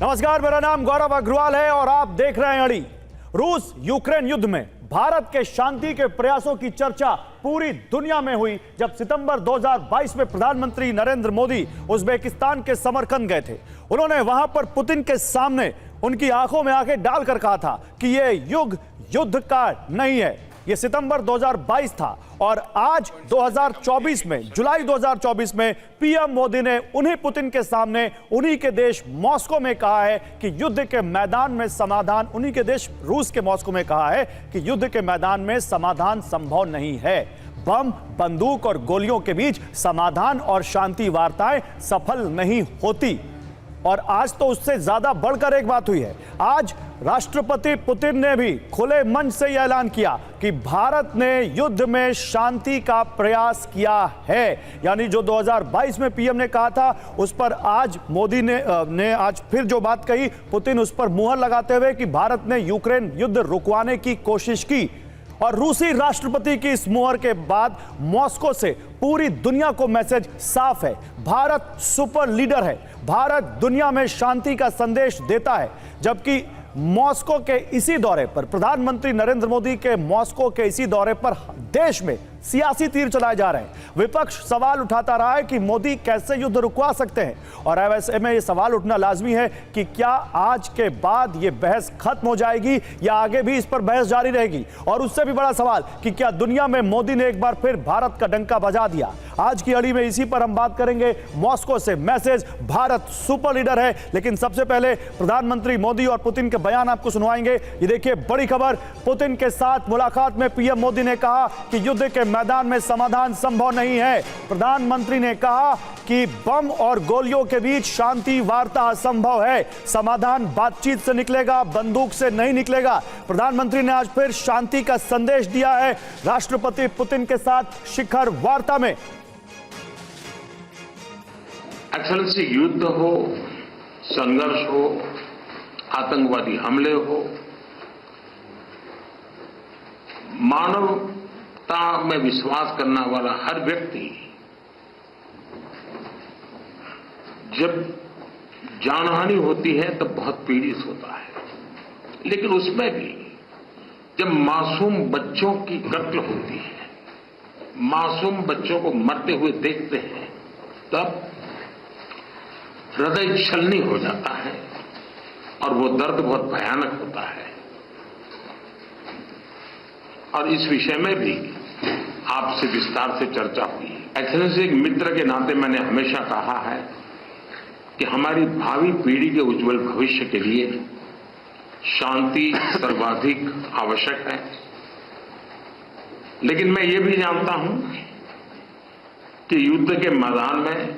नमस्कार, मेरा नाम गौरव अग्रवाल है और आप देख रहे हैं अड़ी। रूस यूक्रेन युद्ध में भारत के शांति के प्रयासों की चर्चा पूरी दुनिया में हुई जब सितंबर 2022 में प्रधानमंत्री नरेंद्र मोदी उज्बेकिस्तान के समरकंद गए थे। उन्होंने वहां पर पुतिन के सामने उनकी आंखों में आंखें डालकर कहा था कि यह युग युद्ध का नहीं है। यह सितंबर 2022 था और आज 2024 में, जुलाई 2024 में पीएम मोदी ने उन्हीं पुतिन के सामने, उन्हीं के देश मॉस्को में कहा है कि युद्ध के मैदान में समाधान, उन्हीं के देश रूस के मॉस्को में कहा है कि युद्ध के मैदान में समाधान संभव नहीं है। बम, बंदूक और गोलियों के बीच समाधान और शांति वार्ताएं सफल नहीं होती। और आज तो उससे ज्यादा बढ़कर एक बात हुई है। आज राष्ट्रपति पुतिन ने भी खुले मंच से यह ऐलान किया कि भारत ने युद्ध में शांति का प्रयास किया है। यानी जो 2022 में पीएम ने कहा था उस पर आज मोदी ने आज फिर जो बात कही, पुतिन उस पर मुहर लगाते हुए कि भारत ने यूक्रेन युद्ध रुकवाने की कोशिश की। और रूसी राष्ट्रपति की इस मुहर के बाद मॉस्को से पूरी दुनिया को मैसेज साफ है, भारत सुपर लीडर है, भारत दुनिया में शांति का संदेश देता है। जबकि मॉस्को के इसी दौरे पर, प्रधानमंत्री नरेंद्र मोदी के मॉस्को के इसी दौरे पर देश में सियासी तीर चलाए जा रहे हैं। विपक्ष सवाल उठाता रहा है कि मोदी कैसे युद्ध रुकवा सकते हैं, और ऐसे में यह सवाल उठना लाजमी है कि क्या आज के बाद यह बहस खत्म हो जाएगी या आगे भी इस पर बहस जारी रहेगी। और उससे भी बड़ा सवाल कि क्या दुनिया में मोदी ने एक बार फिर भारत का डंका बजा दिया। आज की अड़ी में इसी पर हम बात करेंगे। मॉस्को से मैसेज, भारत सुपर लीडर है। लेकिन सबसे पहले प्रधानमंत्री मोदी और पुतिन के बयान आपको सुनवाएंगे। ये देखिए बड़ी खबर, पुतिन के साथ मुलाकात में पीएम मोदी ने कहा कि युद्ध के मैदान में समाधान संभव नहीं है। प्रधानमंत्री ने कहा कि बम और गोलियों के बीच शांति वार्ता असंभव है, समाधान बातचीत से निकलेगा, बंदूक से नहीं निकलेगा। प्रधानमंत्री ने आज फिर शांति का संदेश दिया है राष्ट्रपति पुतिन के साथ शिखर वार्ता में। एक्सेलेंसी, युद्ध हो, संघर्ष हो, आतंकवादी हमले हो, मानवता में विश्वास करने वाला हर व्यक्ति जब जानहानि होती है तब बहुत पीड़ित होता है। लेकिन उसमें भी जब मासूम बच्चों की कत्ल होती है, मासूम बच्चों को मरते हुए देखते हैं, तब हृदय छलनी हो जाता है और वो दर्द बहुत भयानक होता है। और इस विषय में भी आपसे विस्तार से चर्चा हुई। एक्सेलेंसी, एक मित्र के नाते मैंने हमेशा कहा है कि हमारी भावी पीढ़ी के उज्जवल भविष्य के लिए शांति सर्वाधिक आवश्यक है। लेकिन मैं ये भी जानता हूं कि युद्ध के मैदान में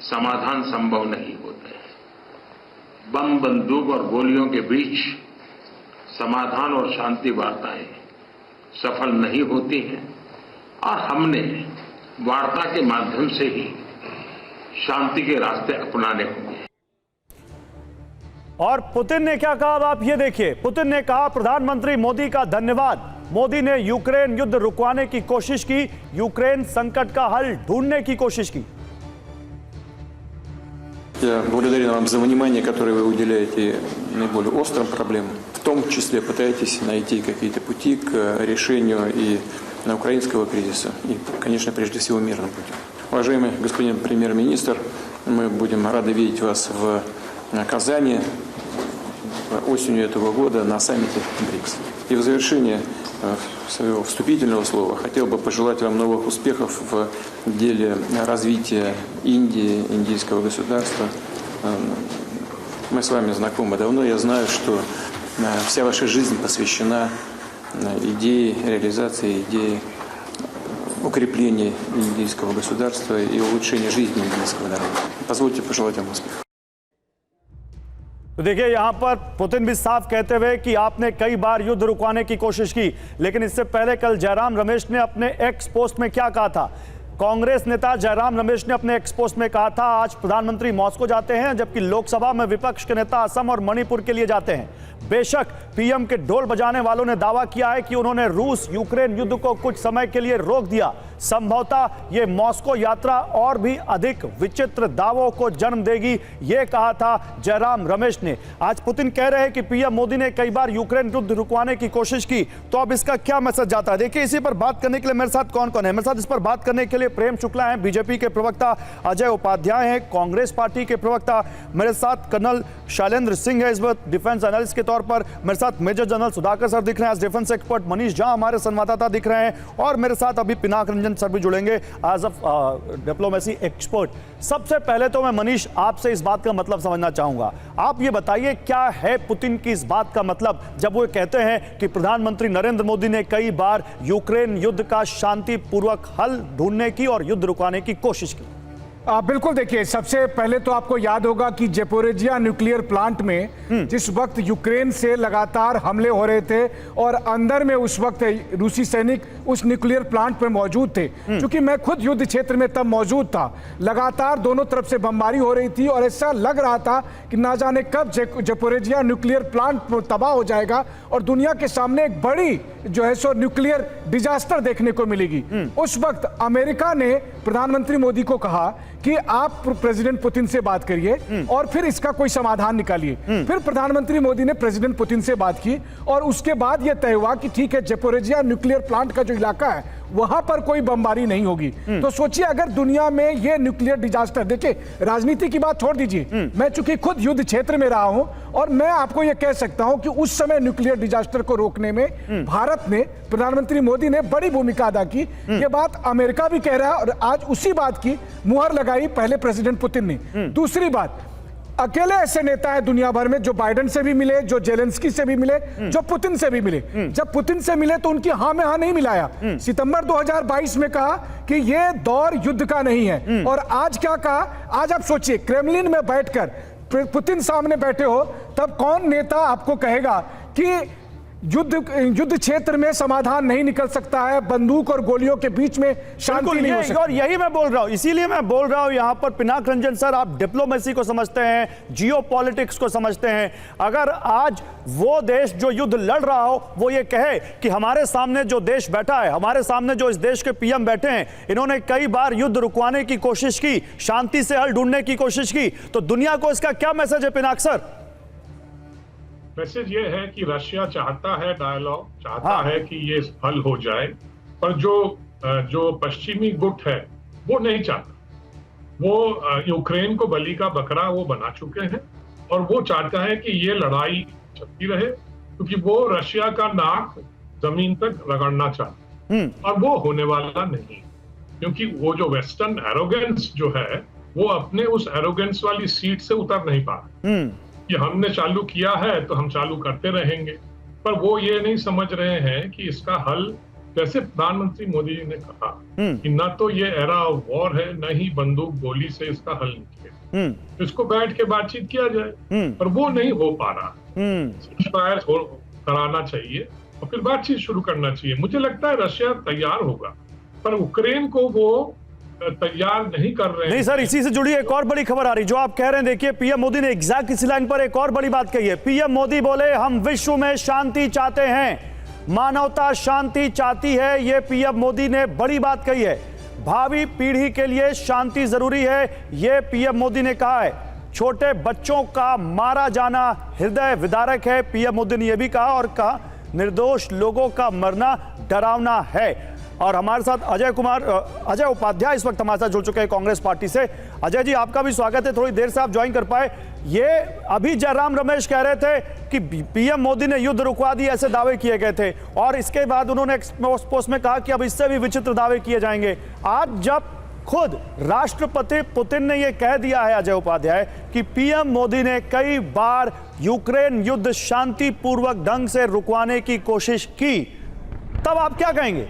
समाधान संभव नहीं होते। बम, बंदूक और गोलियों के बीच समाधान और शांति वार्ताएं सफल नहीं होती हैं और हमने वार्ता के माध्यम से ही शांति के रास्ते अपनाने होंगे। और पुतिन ने क्या कहा, अब आप ये देखिए। पुतिन ने कहा प्रधानमंत्री मोदी का धन्यवाद, मोदी ने यूक्रेन युद्ध रुकवाने की कोशिश की, यूक्रेन संकट का हल ढूंढने की कोशिश की। Я благодарен вам за внимание, которое вы уделяете наиболее острым проблемам. В том числе пытаетесь найти какие-то пути к решению и украинского кризиса. И, конечно, прежде всего мирным путем. Уважаемый господин премьер-министр, мы будем рады видеть вас в Казани осенью этого года на саммите БРИКС. И в завершение своего вступительного слова хотел бы пожелать вам новых успехов в деле развития Индии, индийского государства. Мы с вами знакомы давно, я знаю, что вся ваша жизнь посвящена идее реализации, идее укрепления индийского государства и улучшения жизни индийского народа. Позвольте пожелать вам успехов. तो देखिए यहां पर पुतिन भी साफ कहते हुए कि आपने कई बार युद्ध रुकवाने की कोशिश की, लेकिन इससे पहले कल जयराम रमेश ने अपने एक्स पोस्ट में क्या कहा था। कांग्रेस नेता जयराम रमेश ने अपने एक्स पोस्ट में कहा था आज प्रधानमंत्री मॉस्को जाते हैं, जबकि लोकसभा में विपक्ष के नेता असम और मणिपुर के लिए जाते हैं। बेशक पीएम के ढोल बजाने वालों ने दावा किया है कि उन्होंने रूस यूक्रेन युद्ध को कुछ समय के लिए रोक दिया। संभवतः यह मॉस्को यात्रा और भी अधिक विचित्र दावों को जन्म देगी, यह कहा था जयराम रमेश ने। आज पुतिन कह रहे हैं कि पीएम मोदी ने कई बार यूक्रेन युद्ध रुकवाने की कोशिश की, तो अब इसका क्या मैसेज जाता है? देखिए, इसी पर बात करने के लिए मेरे साथ कौन कौन है। मेरे साथ इस पर बात करने के लिए प्रेम शुक्ला हैं, बीजेपी के प्रवक्ता अजय उपाध्याय हैं, कांग्रेस पार्टी के प्रवक्ता। मेरे साथ कर्नल शैलेंद्र सिंह है, इस वक्त डिफेंस एनालिस्ट के तौर पर। मेरे साथ मेजर जनरल सुधाकर सर दिख रहे हैं, डिफेंस एक्सपर्ट मनीष झा हमारे संवाददाता दिख रहे हैं, और मेरे साथ अभी पिनाक रंजन सर भी जुड़ेंगे एज अ डिप्लोमेसी एक्सपर्ट। सबसे पहले तो मैं मनीष आपसे इस बात का मतलब समझना चाहूंगा। आप ये बताइए, क्या है पुतिन की इस बात का मतलब जब वो कहते हैं कि प्रधानमंत्री नरेंद्र मोदी ने कई बार यूक्रेन युद्ध का शांतिपूर्वक हल ढूंढने की और युद्ध रुकवाने की कोशिश की? बिल्कुल, देखिए, सबसे पहले तो आपको याद होगा कि ज़पोरिजिया न्यूक्लियर प्लांट में जिस वक्त यूक्रेन से लगातार हमले हो रहे थे और अंदर में उस वक्त रूसी सैनिक उस न्यूक्लियर प्लांट में मौजूद थे, क्योंकि मैं खुद युद्ध क्षेत्र में तब मौजूद था, लगातार दोनों तरफ से बमबारी हो रही थी और ऐसा लग रहा था कि ना जाने कब ज़पोरिजिया न्यूक्लियर प्लांट तबाह हो जाएगा और दुनिया के सामने एक बड़ी जो है सो न्यूक्लियर डिजास्टर देखने को मिलेगी। उस वक्त अमेरिका ने प्रधानमंत्री मोदी को कहा कि आप प्रेसिडेंट पुतिन से बात करिए और फिर इसका कोई समाधान निकालिए। फिर प्रधानमंत्री मोदी ने प्रेसिडेंट पुतिन से बात की और उसके बाद यह तय हुआ कि ठीक है, ज़पोरिजिया न्यूक्लियर प्लांट का जो इलाका है वहां पर कोई बमबारी नहीं होगी। तो सोचिए, अगर दुनिया में यह न्यूक्लियर डिजास्टर, देखिए राजनीति की बात छोड़ दीजिए, मैं चूंकि खुद युद्ध क्षेत्र में रहा हूं और मैं आपको यह कह सकता हूं कि उस समय न्यूक्लियर डिजास्टर को रोकने में भारत ने, प्रधानमंत्री मोदी ने बड़ी भूमिका अदा की। यह बात अमेरिका भी कह रहा है और आज उसी बात की मुहर लगाई पहले प्रेसिडेंट पुतिन ने। दूसरी बात, अकेले ऐसे नेता है दुनिया भर में जो बाइडेन से भी मिले, जो जेलेंस्की से भी मिले, जो पुतिन से भी मिले। जब पुतिन से मिले तो उनकी हां में हां नहीं मिलाया। सितंबर 2022 में कहा कि यह दौर युद्ध का नहीं है, और आज क्या कहा? आज आप सोचिए, क्रेमलिन में बैठकर पुतिन सामने बैठे हो, तब कौन नेता आपको कहेगा कि युद्ध क्षेत्र में समाधान नहीं निकल सकता है, बंदूक और गोलियों के बीच में शांति नहीं हो सकती? और यही मैं बोल रहा हूं, इसीलिए मैं बोल रहा हूं यहां पर पिनाक रंजन सर, आप डिप्लोमेसी को समझते हैं, जियोपॉलिटिक्स को समझते हैं। अगर आज वो देश जो युद्ध लड़ रहा हो वो ये कहे कि हमारे सामने जो देश बैठा है, हमारे सामने जो इस देश के पीएम बैठे हैं, इन्होंने कई बार युद्ध रुकवाने की कोशिश की, शांति से हल ढूंढने की कोशिश की, तो दुनिया को इसका क्या मैसेज है पिनाक सर? मैसेज ये है कि रशिया चाहता है डायलॉग, चाहता है कि ये हल हो जाए, पर जो पश्चिमी गुट है वो नहीं चाहता। वो यूक्रेन को बलि का बकरा वो बना चुके हैं और वो चाहता है कि ये लड़ाई चलती रहे, क्योंकि वो रशिया का नाक जमीन तक रगड़ना चाहता है और वो होने वाला नहीं, क्योंकि वो जो वेस्टर्न एरोगेंस जो है वो अपने उस एरोगेंस वाली सीट से उतर नहीं पा रहे कि हमने चालू किया है तो हम चालू करते रहेंगे। पर वो ये नहीं समझ रहे हैं कि इसका हल, जैसे प्रधानमंत्री मोदी जी ने कहा कि ना तो ये एरा ऑफ वॉर है, न ही बंदूक गोली से इसका हल निकले, इसको बैठ के बातचीत किया जाए, पर वो नहीं हो पा रहा। कराना चाहिए और फिर बातचीत शुरू करना चाहिए। मुझे लगता है रशिया तैयार होगा, पर यूक्रेन को वो तैयार नहीं कर रहे हैं। नहीं सर, इसी से जुड़ी एक और बड़ी खबर आ रही जो आप कह रहे हैं। देखिए, पीएम मोदी ने एग्जैक्ट इसी लाइन पर एक और बड़ी बात कही है। पीएम मोदी बोले, हम विश्व में शांति चाहते हैं, मानवता शांति चाहती है। यह पीएम मोदी ने बड़ी बात कही है। भावी पीढ़ी के लिए शांति जरूरी है, यह पीएम मोदी ने कहा है। छोटे बच्चों का मारा जाना हृदय विदारक है, पीएम मोदी ने यह भी कहा, और कहा निर्दोष लोगों का मरना डरावना है। और हमारे साथ अजय उपाध्याय इस वक्त हमारे साथ जुड़ चुके हैं कांग्रेस पार्टी से। अजय जी, आपका भी स्वागत है, थोड़ी देर से आप ज्वाइन कर पाए। ये अभी जयराम रमेश कह रहे थे कि पीएम मोदी ने युद्ध रुकवा दी, ऐसे दावे किए गए थे, और इसके बाद उन्होंने पोस्ट में कहा कि अब इससे भी विचित्र दावे किए जाएंगे। आज जब खुद राष्ट्रपति पुतिन ने यह कह दिया है अजय उपाध्याय कि पीएम मोदी ने कई बार यूक्रेन युद्ध शांतिपूर्वक ढंग से रुकवाने की कोशिश की, तब आप क्या कहेंगे?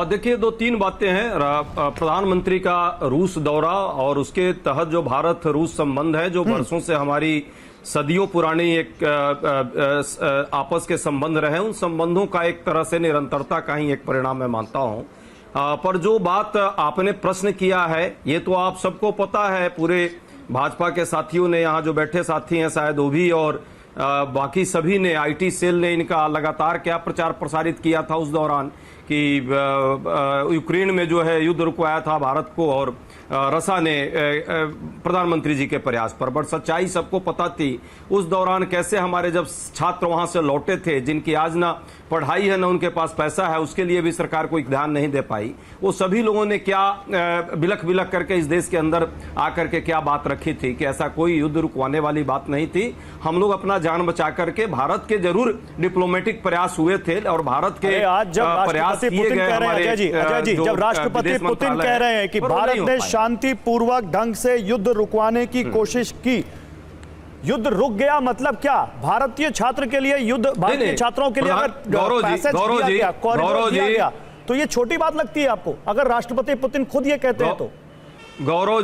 देखिए, दो तीन बातें हैं। प्रधानमंत्री का रूस दौरा और उसके तहत जो भारत रूस संबंध है, जो वर्षों से हमारी सदियों पुरानी एक आपस के संबंध रहे, उन संबंधों का एक तरह से निरंतरता का ही एक परिणाम मैं मानता हूं। पर जो बात आपने प्रश्न किया है, ये तो आप सबको पता है, पूरे भाजपा के साथियों ने, यहाँ जो बैठे साथी हैं शायद वो भी, और बाकी सभी ने, आईटी सेल ने इनका लगातार क्या प्रचार प्रसारित किया था उस दौरान कि यूक्रेन में जो है युद्ध रुकवाया था भारत को, और रसा ने प्रधानमंत्री जी के प्रयास पर। बट सच्चाई सबको पता थी उस दौरान कैसे हमारे जब छात्र वहां से लौटे थे, जिनकी आज ना पढ़ाई है ना उनके पास पैसा है, उसके लिए भी सरकार कोई ध्यान नहीं दे पाई। वो सभी लोगों ने क्या बिलख बिलख करके इस देश के अंदर आकर के क्या बात रखी थी कि ऐसा कोई युद्ध रुकवाने वाली बात नहीं थी। हम लोग अपना जान बचा करके, भारत के जरूर डिप्लोमेटिक प्रयास हुए थे और भारत के आज जब प्रयास किए गए हमारे, अजय जी, जब राष्ट्रपति पुतिन कह रहे हैं कि भारत ने शांतिपूर्वक ढंग से युद्ध रुकवाने की कोशिश की, युद्ध रुक गया मतलब क्या? भारतीय छात्र के लिए युद्ध, भारतीय छात्रों के लिए अगर पैसेज दिया गया, कॉरिडोर दिया गया, तो ये छोटी बात लगती है आपको अगर राष्ट्रपति पुतिन खुद ये कहते हैं तो? गौरव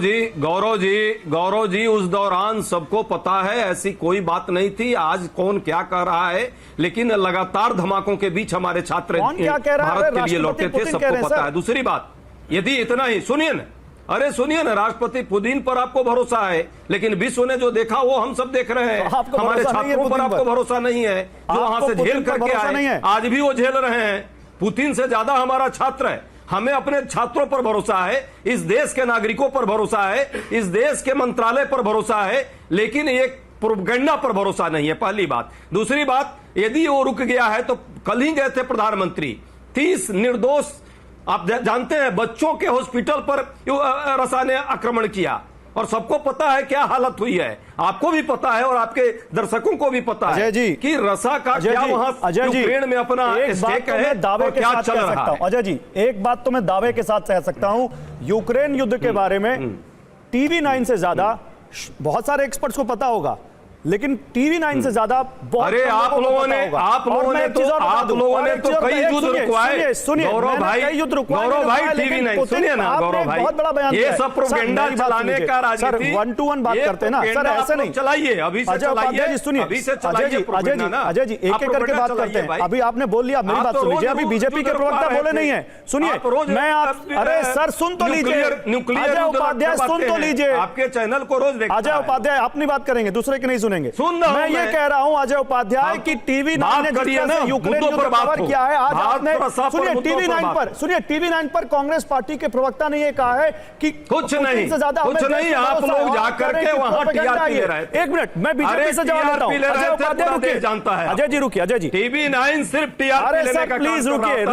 जी, उस दौरान सबको पता है ऐसी कोई बात नहीं थी। आज कौन क्या कह रहा है, लेकिन लगातार धमाकों के बीच हमारे छात्र भारत के लिए लौटे थे, सबको पता है। दूसरी बात, यदि इतना ही सुनिए ना, राष्ट्रपति पुतिन पर आपको भरोसा है, लेकिन विश्व ने जो देखा वो हम सब देख रहे हैं। हमारे छात्रों पर आपको भरोसा नहीं है, जो वहां से झेल करके आए, आज भी वो झेल रहे हैं। पुतिन से ज्यादा हमारा छात्र है, हमें अपने छात्रों पर भरोसा है, इस देश के नागरिकों पर भरोसा है, इस देश के मंत्रालय पर भरोसा है, लेकिन एक प्रोपेगेंडा पर भरोसा नहीं है, पहली बात। दूसरी बात, यदि वो रुक गया है तो कल ही गए थे प्रधानमंत्री, 30 निर्दोष, आप जानते हैं, बच्चों के हॉस्पिटल पर रसा ने आक्रमण किया, और सबको पता है क्या हालत हुई है, आपको भी पता है और आपके दर्शकों को भी पता है कि रसा का क्या वहां यूक्रेन में अपना स्टेक है और क्या चल रहा है। अजय जी, एक बात तो मैं दावे के साथ कह सकता हूं, यूक्रेन युद्ध के बारे में टीवी 9 से ज्यादा बहुत सारे एक्सपर्ट्स को पता होगा, लेकिन टीवी 9 से ज्यादा अरे आप लोगों ने तो कई युद्ध रुकवाए। गौरव भाई टीवी 9 सुनिए ना, गौरव भाई बहुत बड़ा बयान, ये सब प्रोपेगेंडा चलाने का राजनीति, 1-to-1 बात करते हैं ना सर, ऐसे नहीं चलाइए, अभी से चलाइए, सुनिए अजय जी, एक एक करके बात करते हैं। अभी आपने बोल लिया, मेरी बात सुन लीजिए, अभी बीजेपी के प्रवक्ता बोले नहीं है, सुनिए मैं आप, अरे सर सुन तो लीजिए, अजय उपाध्याय सुन तो लीजिए, आपके चैनल को रोज देखता है। अजय उपाध्याय अपनी बात करेंगे, दूसरे की नहीं सुनेंगे। मैं ये कह रहा हूं अजय उपाध्याय की टीवी 9 ने यूक्रेन युद्ध पर कवर किया है, आज आपने सुनिए टीवी 9 पर कांग्रेस पार्टी के प्रवक्ता ने ये कहा है कि कुछ नहीं, आप लोग जाकर के वहां टीआरपी ले रहे थे। एक मिनट, मैं बीजेपी से जवाब लेता हूं। अजय उपाध्याय रुकिए, जानता है अजय जी रुकिए, अजय जी, टीवी 9 सिर्फ टीआरपी लेने का प्लीज रुकिए,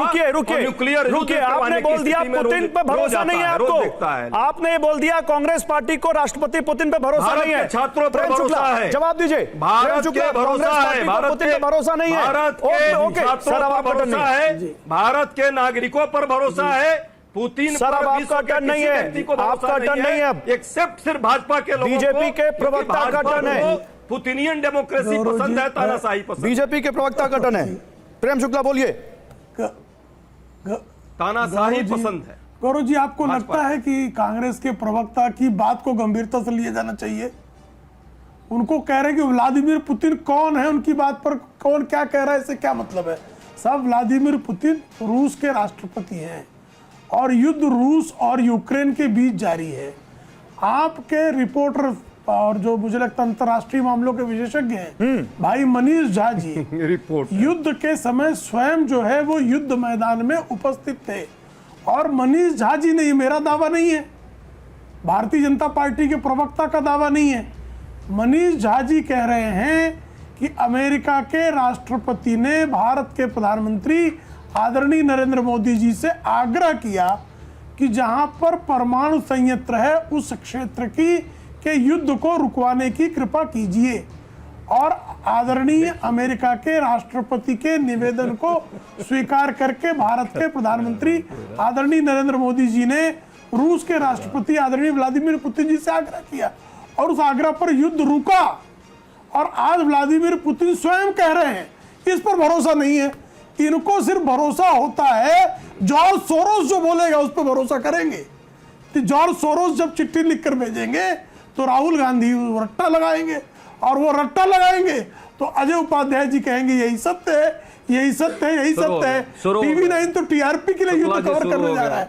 आपने बोल दिया पुतिन पे भरोसा नहीं है आपको, आपने बोल दिया कांग्रेस पार्टी को राष्ट्रपति पुतिन पे भरोसा नहीं है, छात्रों पर भरोसा है, जवाब दीजिए। भारत के भरोसा है, भारत के भरोसा नहीं है, भारत के छात्रों पर भरोसा है, भारत के नागरिकों पर भरोसा है, पुतिन सर अब आपका टर्न नहीं है, आपका टर्न नहीं है, एक्सेप्ट सिर्फ भाजपा के लोगों को, बीजेपी के प्रवक्ता का टर्न है, पुतिनियन डेमोक्रेसी पसंद है, तानाशाही पसंद, बीजेपी के प्रवक्ता का टर्न है, प्रेम शुक्ला बोलिए। तानाशाही पसंद है। गौरव जी, आपको लगता है कि कांग्रेस के प्रवक्ता की बात को गंभीरता से लिया जाना चाहिए? उनको कह रहे हैं कि व्लादिमीर पुतिन कौन है, उनकी बात पर कौन क्या कह रहा है, इससे क्या मतलब है? सब व्लादिमीर पुतिन रूस के राष्ट्रपति हैं और युद्ध रूस और यूक्रेन के बीच जारी है। आपके रिपोर्टर और जो मुझे लगता है अंतर्राष्ट्रीय मामलों के विशेषज्ञ हैं भाई मनीष झा जी, रिपोर्ट युद्ध के समय स्वयं जो है वो युद्ध मैदान में उपस्थित थे, और मनीष झा जी नहीं, मेरा दावा नहीं है, भारतीय जनता पार्टी के प्रवक्ता का दावा नहीं है, मनीष झा जी कह रहे हैं कि अमेरिका के राष्ट्रपति ने भारत के प्रधानमंत्री आदरणीय नरेंद्र मोदी जी से आग्रह किया कि जहां पर परमाणु संयंत्र है उस क्षेत्र के युद्ध को रुकवाने की कृपा कीजिए, और आदरणीय अमेरिका के राष्ट्रपति के निवेदन को स्वीकार करके भारत के प्रधानमंत्री आदरणीय नरेंद्र मोदी जी ने रूस के राष्ट्रपति आदरणीय व्लादिमीर पुतिन जी से आग्रह किया, और उस आग्रह पर युद्ध रुका। और आज व्लादिमीर पुतिन स्वयं कह रहे हैं इस पर भरोसा नहीं है, इनको सिर्फ भरोसा होता है जॉर्ज सोरोस जो बोलेगा उस पर भरोसा करेंगे। तो जॉर्ज सोरोस जब चिट्ठी लिखकर भेजेंगे तो राहुल गांधी रट्टा लगाएंगे, और वो रट्टा लगाएंगे तो अजय उपाध्याय जी कहेंगे यही सत्य है, यही सत्य है, यही सत्य है। टीवी 9 तो टीआरपी के लिए युद्ध कवर करने जा रहा है।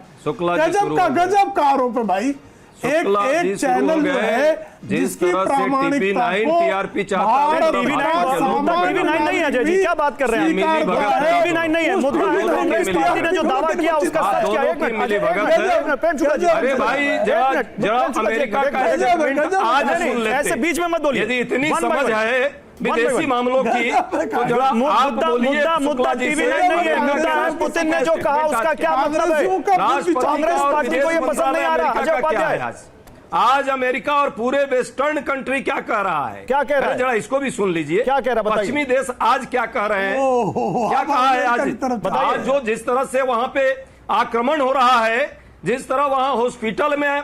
गजब का आरोप है भाई। शुक्ला एक जी शुरू चैनल हो जो गए, है जिस जिसकी तरह से प्रामाणिकता TV9 को TRP चाहता है, भारत तो टीवी का नाइन सामान टीवी9 नहीं है अजय जी, क्या बात कर रहे हैं? स्वीकार मिली भगत किया है। टीवी9 नहीं है, मुद्दा है कांग्रेस पार्टी ने जो दावा किया उसका आप सच क्या है? दोनों की मिली भगत है। प्रेम शुक्ला जी, अरे भाई जरा जरा अमेरिका का एडजस्टमेंट आज नहीं, सुन लेते। ऐसे बीच में मत बोलिए। यदि इतनी One by समझ one. है विदेशी one. मामलों की तो जरा आप बोलिए मुद्दा शुक्ला जी से। टीवी9 नहीं है, मुद्दा है पुतिन ने जो कहा उसका क्या मतलब है? कांग्रेसियों का राष्ट्रपति कांग्रेस और पार्टी को ये विदेश पसंद नहीं आ रहा। मंत्रालय अजय अमेरिका का क्या उपाध्याय, है आज अमेरिका और पूरे वेस्टर्न कंट्री क्या कह रहा है? क्या कह रहा है? जरा इसको भी सुन लीजिए। क्या कह रहा है? बताइए। पश्चिमी देश आज क्या कह रहे हैं? ओहो, क्या आप कहा है आज? अमेरिका की तरफ बताइए। आज जो जिस तरह से वहां पे आक्रमण हो रहा है, जिस तरह वहां हॉस्पिटल में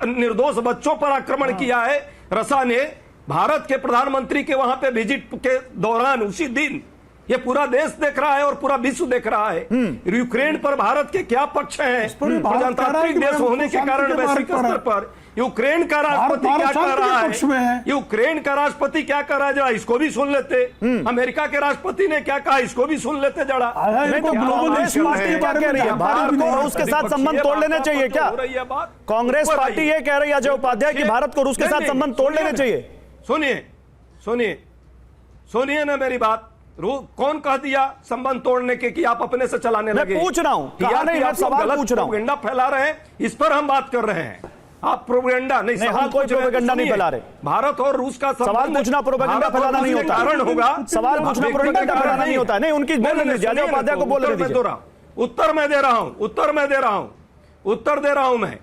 निर्दोष बच्चों पर आक्रमण किया है रसा ने, भारत के प्रधानमंत्री के वहां पे विजिट के दौरान उसी दिन ये पूरा देश देख रहा है और पूरा विश्व देख रहा है। यूक्रेन पर भारत के क्या पक्ष हैं? पर भी भारत कह रहा है प्रजातांत्रिक कि देश मैं होने के शांति कारण के वैश्विक मार्ग पर स्तर पर यूक्रेन का राष्ट्रपति भारत क्या शांति कर के रहा पक्ष में है? है। यूक्रेन का राष्ट्रपति क्या कर रहा है? जरा इसको भी सुन लेते। अमेरिका के राष्ट्रपति ने क्या कहा, इसको भी सुन लेते जरा। नहीं तो ग्लोबल कांग्रेस इश्यूज पार्टी के क्या बारे कह में रही है? जानकारी भारत भी को नहीं रूस के साथ संबंध तोड़ लेने चाहिए क्या? हो रही है बात। कांग्रेस ऊपर पार्टी आइए। ये कह रही है अजय उपाध्याय कि भारत को रूस के साथ संबंध तोड़ लेने चाहिए। सुनिए सुनिए सुनिए ना मेरी बात। कौन कह दिया संबंध तोड़ने के कि आप अपने से चलाने मैं लगे? पूछ रहा हूं, कहा नहीं, मैं सवाल पूछ रहा हूं। प्रोपेगेंडा फैला रहे हैं, इस पर हम बात कर रहे हैं। आप प्रोपेगेंडा नहीं, नहीं, सवाल हम कोई पूछ रहे हैं, प्रोपेगेंडा नहीं सुनिए। फैला रहे। भारत और रूस का सवाल संबंध पूछना प्रोपेगेंडा भारत और फैलाना रूस नहीं के होता। कारण होगा। सवाल पूछना आप प्रोपेगेंडा व्यक्तिगत फैलाना नहीं होता है। नहीं, उनकी बोलने दीजिए, अजय उपाध्याय को बोलने दीजिए। उत्तर मैं दे रहा हूं, उत्तर दे रहा हूं मैं।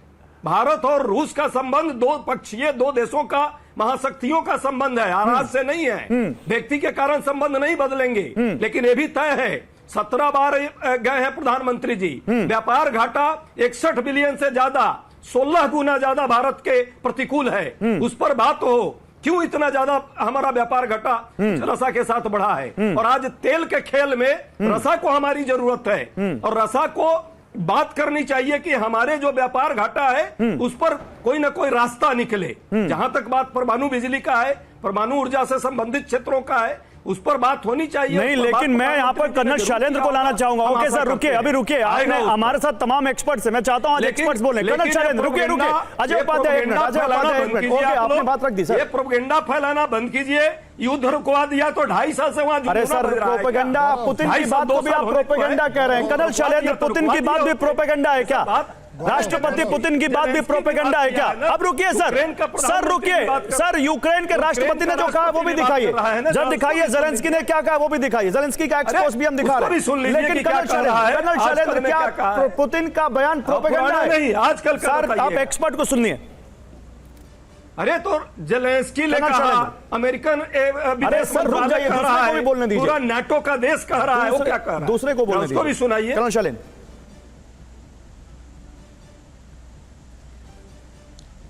भारत और रूस का संबंध दो पक्षीय, दो देशों का, महाशक्तियों का संबंध है, आज से नहीं है। व्यक्ति के कारण संबंध नहीं बदलेंगे, लेकिन ये भी तय है 17 बार गए हैं प्रधानमंत्री जी। व्यापार घाटा 61 बिलियन से ज्यादा, 16 गुना ज्यादा भारत के प्रतिकूल है। उस पर बात हो, क्यों इतना ज्यादा हमारा व्यापार घटा रसा के साथ बढ़ा है? और आज तेल के खेल में रसा को हमारी जरूरत है, और रसा को बात करनी चाहिए कि हमारे जो व्यापार घाटा है उस पर कोई ना कोई रास्ता निकले। जहां तक बात परमाणु बिजली का है, परमाणु ऊर्जा से संबंधित क्षेत्रों का है, उस पर बात होनी चाहिए। नहीं, लेकिन मैं यहाँ पर कर्नल शैलेंद्र को लाना चाहूंगा। ओके सर, रुकिए, अभी रुकिए। आपने हमारे साथ तमाम एक्सपर्ट्स हैं, मैं चाहता हूं आज एक्सपर्ट्स बोले। कर्नल शैलेंद्र रुकिए। अजय उपाध्याय एक मिनट, अजय उपाध्याय एक मिनट। ओके, आपने बात रख दी सर। ये प्रोपेगेंडा फैलाना बंद कीजिए। युद्ध रुकवा दिया तो 2.5 साल से वहां अरे सर, प्रोपेगेंडा, पुतिन की बात को भी आप प्रोपेगेंडा कह रहे हैं। कर्नल शैलेंद्र, पुतिन की बात भी प्रोपेगेंडा है क्या? राष्ट्रपति पुतिन की बात भी प्रोपेगेंडा है क्या? अब रुकिए सर, रुकिए सर। यूक्रेन के राष्ट्रपति ने जो कहा वो भी दिखाइए, जब दिखाइए। ज़ेलेंस्की ने क्या कहा वो भी दिखाइए। ज़ेलेंस्की का एक्सपोज भी हम दिखा रहे हैं। लेकिन कर्नल शैलेंद्र, क्या पुतिन का बयान प्रोपेगेंडा है? नहीं, आजकल सर, आप एक्सपर्ट को सुनिए। अरे तो ज़ेलेंस्की ने कहा, अमेरिकन अरे सर, रुक जाइए, दूसरे को भी बोलने दीजिए। पूरा नाटो का देश कह रहा है, वो क्या कह रहा है? दूसरे को बोलने दीजिए, उसको भी सुनाइए। कर्नल शैलेंद्र।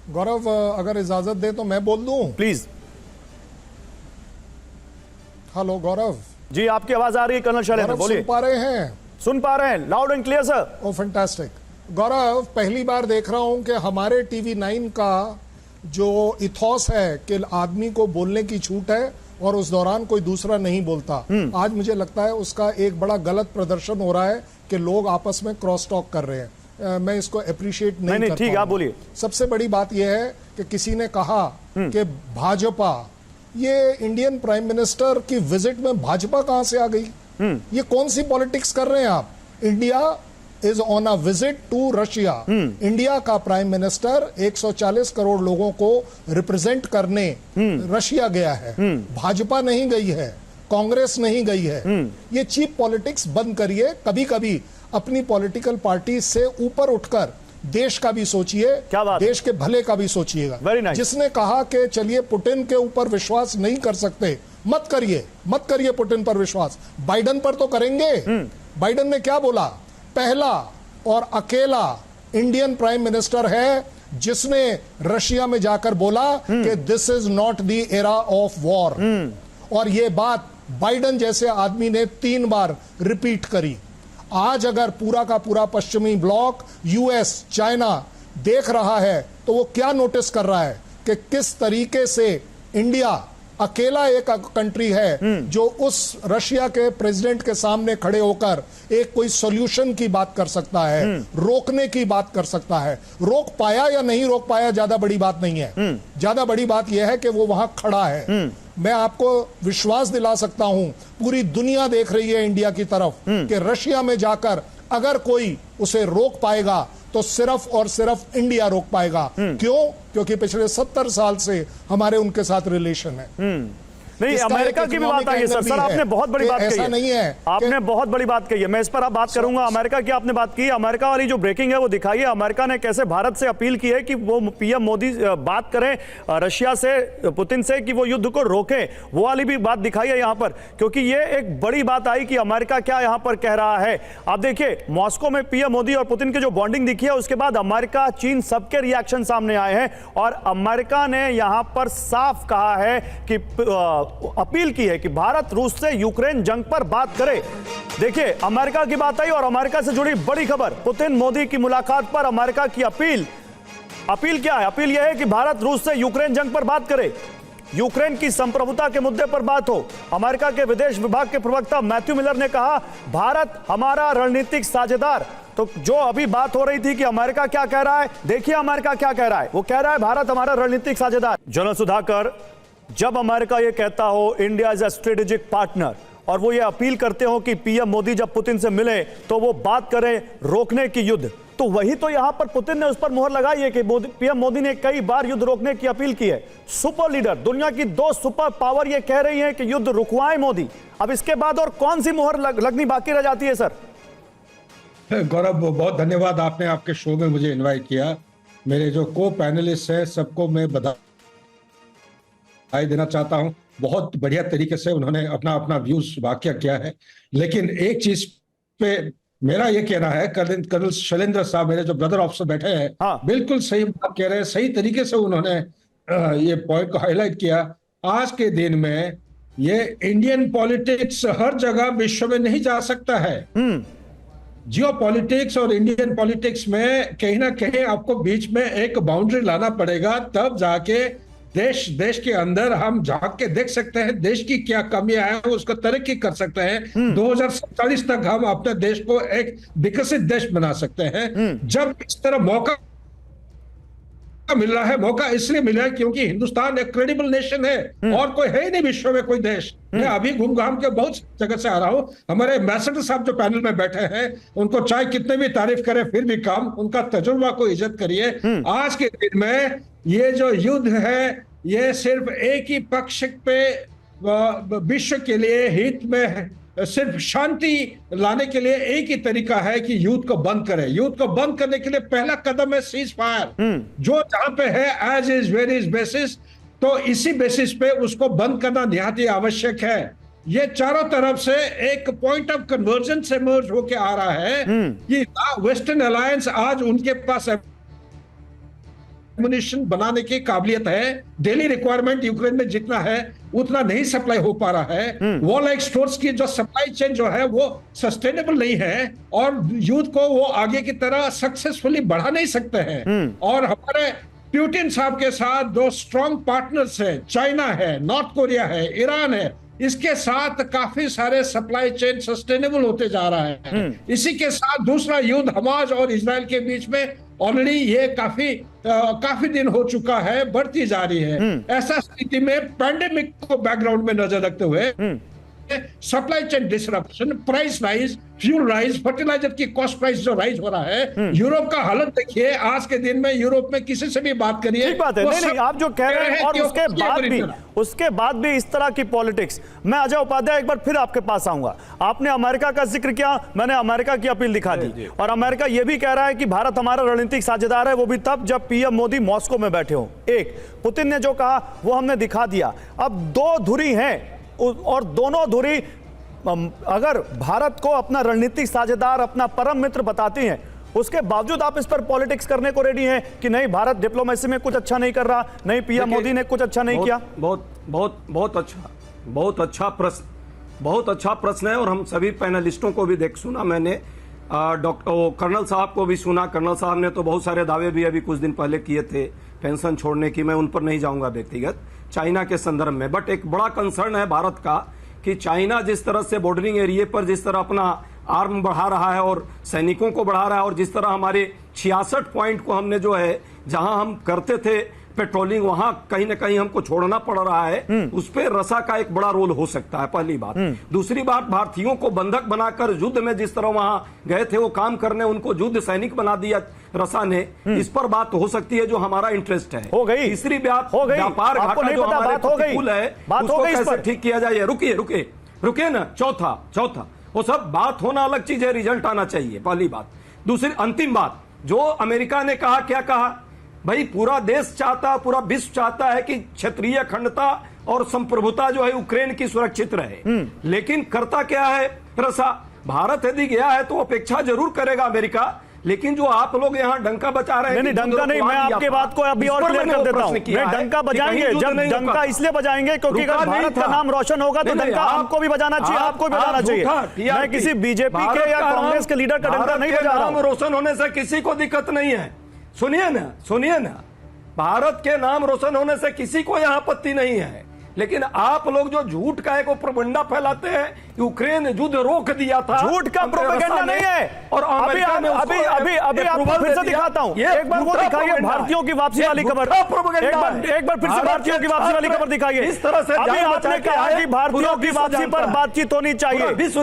गौरव, अगर इजाजत दे तो मैं बोल दूं? प्लीज। हेलो गौरव जी, आपकी आवाज आ रही है कर्नल शैलेंद्र, गौरव, बोलिए। सुन पा रहे हैं? सुन पा रहे हैं, loud and clear sir. Oh fantastic. Gaurav, पहली बार देख रहा हूं कि हमारे TV9 का जो इथॉस है कि आदमी को बोलने की छूट है और उस दौरान कोई दूसरा नहीं बोलता, आज मुझे लगता है उसका एक बड़ा गलत प्रदर्शन हो रहा है कि लोग आपस में क्रॉस टॉक कर रहे हैं। मैं इसको अप्रिशिएट नहीं नहीं, कर ठीक है, आप बोलिए। सबसे बड़ी बात यह है कि किसी ने कहा कि भाजपा, ये इंडियन प्राइम मिनिस्टर की विजिट में भाजपा कहां से आ गई? ये कौन सी पॉलिटिक्स कर रहे हैं आप? India is on a visit to Russia. India का प्राइम मिनिस्टर 140 करोड़ लोगों को रिप्रेजेंट करने रशिया गया है, भाजपा नहीं गई है, कांग्रेस नहीं गई है। ये चीप पॉलिटिक्स बंद करिए। कभी कभी अपनी पॉलिटिकल पार्टी से ऊपर उठकर देश का भी सोचिए, देश के भले का भी सोचिएगा। nice. जिसने कहा कि चलिए पुतिन के ऊपर विश्वास नहीं कर सकते, मत करिए पुतिन पर विश्वास, बाइडेन पर तो करेंगे। बाइडेन ने क्या बोला? पहला और अकेला इंडियन प्राइम मिनिस्टर है जिसने रशिया में जाकर बोला कि this is not the era of war, और यह बात बाइडेन जैसे आदमी ने 3 बार रिपीट करी। आज अगर पूरा का पूरा पश्चिमी ब्लॉक, यूएस, चाइना देख रहा है तो वो क्या नोटिस कर रहा है कि किस तरीके से इंडिया अकेला एक कंट्री है जो उस रशिया के प्रेसिडेंट के सामने खड़े होकर एक कोई सॉल्यूशन की बात कर सकता है, रोकने की बात कर सकता है। रोक पाया या नहीं रोक पाया ज्यादा बड़ी बात नहीं है, ज्यादा बड़ी बात यह है कि वो वहां खड़ा है। मैं आपको विश्वास दिला सकता हूं, पूरी दुनिया देख रही है इंडिया की तरफ कि रशिया में जाकर अगर कोई उसे रोक पाएगा तो सिर्फ और सिर्फ इंडिया रोक पाएगा। क्यों? क्योंकि पिछले 70 साल से हमारे उनके साथ रिलेशन है। नहीं, अमेरिका की भी बात आई है सर। आपने बहुत बड़ी बात कही ऐसा है। नहीं है, आपने बहुत बड़ी बात कही है, मैं इस पर आप बात करूंगा। अमेरिका की आपने बात की, अमेरिका वाली जो ब्रेकिंग है वो दिखाई है। अमेरिका ने कैसे भारत से अपील की है कि वो पीएम मोदी बात करें रशिया से, पुतिन से, कि वो युद्ध को रोकें। वो वाली भी बात दिखाई है यहाँ पर, क्योंकि ये एक बड़ी बात आई कि अमेरिका क्या यहाँ पर कह रहा है। आप देखिए, मॉस्को में पीएम मोदी और पुतिन की जो बॉन्डिंग दिखी है, उसके बाद अमेरिका, चीन, सबके रिएक्शन सामने आए हैं और अमेरिका ने यहाँ पर साफ कहा है कि अपील की है कि भारत रूस से यूक्रेन जंग पर बात करे। देखिए, अमेरिका की बात आई और अमेरिका से जुड़ी बड़ी खबर, पुतिन मोदी की मुलाकात पर अमेरिका की अपील क्या है? अपील यह है कि भारत रूस से यूक्रेन जंग पर बात करे, यूक्रेन की संप्रभुता के मुद्दे पर बात हो। अमेरिका के विदेश विभाग के प्रवक्ता मैथ्यू मिलर ने कहा, भारत हमारा रणनीतिक साझेदार। तो जो अभी बात हो रही थी कि अमेरिका क्या कह रहा है, देखिए अमेरिका क्या कह रहा है। वो कह रहा है भारत हमारा रणनीतिक साझेदार। जनरल सुधाकर, जब अमेरिका ये कहता हो India is a strategic partner, और वो ये अपील करते हो कि पीएम मोदी जब पुतिन से मिले तो वो बात करें रोकने की युद्ध, तो वही तो यहां पर पुतिन ने उस पर मोहर लगाई है कि पीएम मोदी ने कई बार युद्ध रोकने की अपील की है। सुपर लीडर, दुनिया की 2 सुपर पावर ये कह रही हैं कि युद्ध रुकवाएं मोदी। अब इसके बाद और कौन सी मोहर लगनी बाकी रह जाती है सर? गौरव, बहुत धन्यवाद, आपने आपके शो में मुझे इनवाइट किया। मेरे जो को पैनलिस्ट हैं सबको मैं बधाई देना चाहता हूं। बहुत बढ़िया तरीके से उन्होंने अपना अपना व्यूज वाक्य किया है। लेकिन एक चीज पे मेरा ये कहना है, कर्नल शैलेंद्र साहब, मेरे जो ब्रदर ऑफिसर बैठे हैं, हाँ। बिल्कुल सही बात कह रहे हैं, सही तरीके से उन्होंने ये पॉइंट को हाईलाइट किया। आज के दिन में ये इंडियन पॉलिटिक्स हर जगह विश्व में नहीं जा सकता है। जियो पॉलिटिक्स और इंडियन पॉलिटिक्स में कहीं ना कहीं आपको बीच में एक बाउंड्री लाना पड़ेगा, तब जाके देश के अंदर हम झांक के देख सकते हैं देश की क्या कमियां हैं, उसको तरक्की कर सकते हैं। 2047 तक हम अपने देश को एक विकसित देश बना सकते हैं। जब इस तरह मौका मिल रहा है, मौका इसलिए मिला है क्योंकि हिंदुस्तान एक क्रेडिबल नेशन है और कोई है ही नहीं विश्व में कोई देश। मैं अभी घूम घाम के बहुत जगह से आ रहा हूं। हमारे एम्बेसडर साहब जो पैनल में बैठे हैं, उनको चाहे कितने भी तारीफ करें फिर भी कम, उनका तजुर्बा को इज्जत करिए। आज के दिन में ये जो युद्ध है, ये सिर्फ एक ही पक्ष पे विश्व के लिए हित में सिर्फ शांति लाने के लिए एक ही तरीका है कि युद्ध को बंद करें। युद्ध को बंद करने के लिए पहला कदम है सीज फायर, जो जहां पे है as is where is basis, तो इसी बेसिस पे उसको बंद करना निहायत ही आवश्यक है। ये चारों तरफ से एक पॉइंट ऑफ कन्वर्जेंस इमर्ज होके आ रहा है कि वेस्टर्न अलायंस आज उनके पास एमुनिशन बनाने की काबिलियत है। डेली रिक्वायरमेंट यूक्रेन में जितना है उतना नहीं सप्लाई हो पा रहा है। वॉर लाइक स्टोर्स की जो सप्लाई चेन जो है वो सस्टेनेबल नहीं है और युद्ध को वो आगे की तरह सक्सेसफुली बढ़ा नहीं सकते हैं। और हमारे पुतिन साहब के साथ दो स्ट्रॉन्ग पार्टनर्स हैं, चाइना है, नॉर्थ कोरिया है, ईरान है, इसके साथ काफी सारे सप्लाई चेन सस्टेनेबल होते जा रहा है। इसी के साथ दूसरा युद्ध हमास और इजराइल के बीच में ऑलरेडी ये काफी दिन हो चुका है, बढ़ती जा रही है। ऐसा स्थिति में पैंडेमिक को बैकग्राउंड में नजर रखते हुए supply chain disruption, price rise, fuel rise, fertiliser की कॉस्ट प्राइस जो राइज हो रहा है, यूरोप का हालत देखिए। आज के दिन में यूरोप में किसी से भी बात करिए, ठीक बात है। नहीं, आप जो कह रहे हैं और उसके बाद भी इस तरह की पॉलिटिक्स। मैं अजय उपाध्याय एक बार फिर आपके पास आऊंगा। आपने अमेरिका का जिक्र किया, मैंने अमेरिका की अपील दिखा दी और अमेरिका यह भी कह रहा है कि भारत हमारा रणनीतिक साझेदार है, वो भी तब जब पीएम मोदी मॉस्को में बैठे हो। एक पुतिन ने जो कहा वो हमने दिखा दिया। अब दो धुरी हैं और दोनों धुरी अगर भारत को अपना रणनीतिक साझेदार, अपना परम मित्र बताती हैं, उसके बावजूद आप इस पर पॉलिटिक्स करने को रेडी हैं कि नहीं भारत डिप्लोमेसी में कुछ अच्छा नहीं कर रहा, नहीं पीएम मोदी ने कुछ अच्छा नहीं किया। बहुत अच्छा प्रश्न है और हम सभी पैनलिस्टों को भी सुना मैंने, डॉक्टर कर्नल साहब को भी सुना। कर्नल साहब ने तो बहुत सारे दावे भी अभी कुछ दिन पहले किए थे। पेंशन छोड़ने की, मैं उन पर नहीं जाऊंगा व्यक्तिगत, चाइना के संदर्भ में। बट एक बड़ा कंसर्न है भारत का कि चाइना जिस तरह से बॉर्डरिंग एरिया पर जिस तरह अपना आर्म बढ़ा रहा है और सैनिकों को बढ़ा रहा है, और जिस तरह हमारे 66 पॉइंट को हमने जो है जहां हम करते थे पेट्रोलिंग, वहां कहीं ना कहीं हमको छोड़ना पड़ रहा है, उस पर रसा का एक बड़ा रोल हो सकता है, पहली बात। दूसरी बात, भारतीयों को बंधक बनाकर युद्ध में जिस तरह वहां गए थे वो काम करने, उनको युद्ध सैनिक बना दिया रसा ने, इस पर बात हो सकती है जो हमारा इंटरेस्ट है। हो गई तीसरी बात, हो गई, व्यापार आपको घाटा नहीं जो पता, हमारे बात हो गई, प्रतिकूल है, बात हो उसको गई इस कैसे पर। ठीक किया जाए। रुकिए ना, चौथा वो सब बात होना अलग चीज है, रिजल्ट आना चाहिए, पहली बात। दूसरी अंतिम बात, जो अमेरिका ने कहा, क्या कहा भाई, पूरा देश चाहता, पूरा विश्व चाहता है कि क्षेत्रीय अखंडता और संप्रभुता जो है यूक्रेन की सुरक्षित रहे, लेकिन करता क्या है रसा, भारत यदि गया है तो अपेक्षा जरूर करेगा अमेरिका, लेकिन जो आप लोग यहाँ डंका बचा रहे हैं, नहीं डंका नहीं, मैं आपके बात को अभी और क्लियर कर देता हूं। मैं डंका बजाएंगे, जब डंका इसलिए बजाएंगे क्योंकि अगर भारत का नाम रोशन होगा तो डंका आपको भी बजाना चाहिए, आपको भी बजाना चाहिए। मैं किसी बीजेपी के या कांग्रेस के लीडर का डंका नहीं बजा रहा हूं। रोशन होने से किसी को दिक्कत नहीं है, सुनिए ना, भारत के नाम रोशन होने से किसी को यहां आपत्ति नहीं है, लेकिन आप लोग जो झूठ का एक प्रोपेगेंडा फैलाते हैं, यूक्रेन युद्ध रोक दिया था, झूठ का प्रोपेगेंडा नहीं है। और अभी आपको फिर से दिखाता हूं, एक बार वो दिखाइए भारतीयों की वापसी वाली खबर, एक बार फिर से भारतीयों की वापसी वाली खबर दिखाइए। इस तरह से अभी आपने कहा कि भारतीयों की वापसी पर बातचीत होनी चाहिए,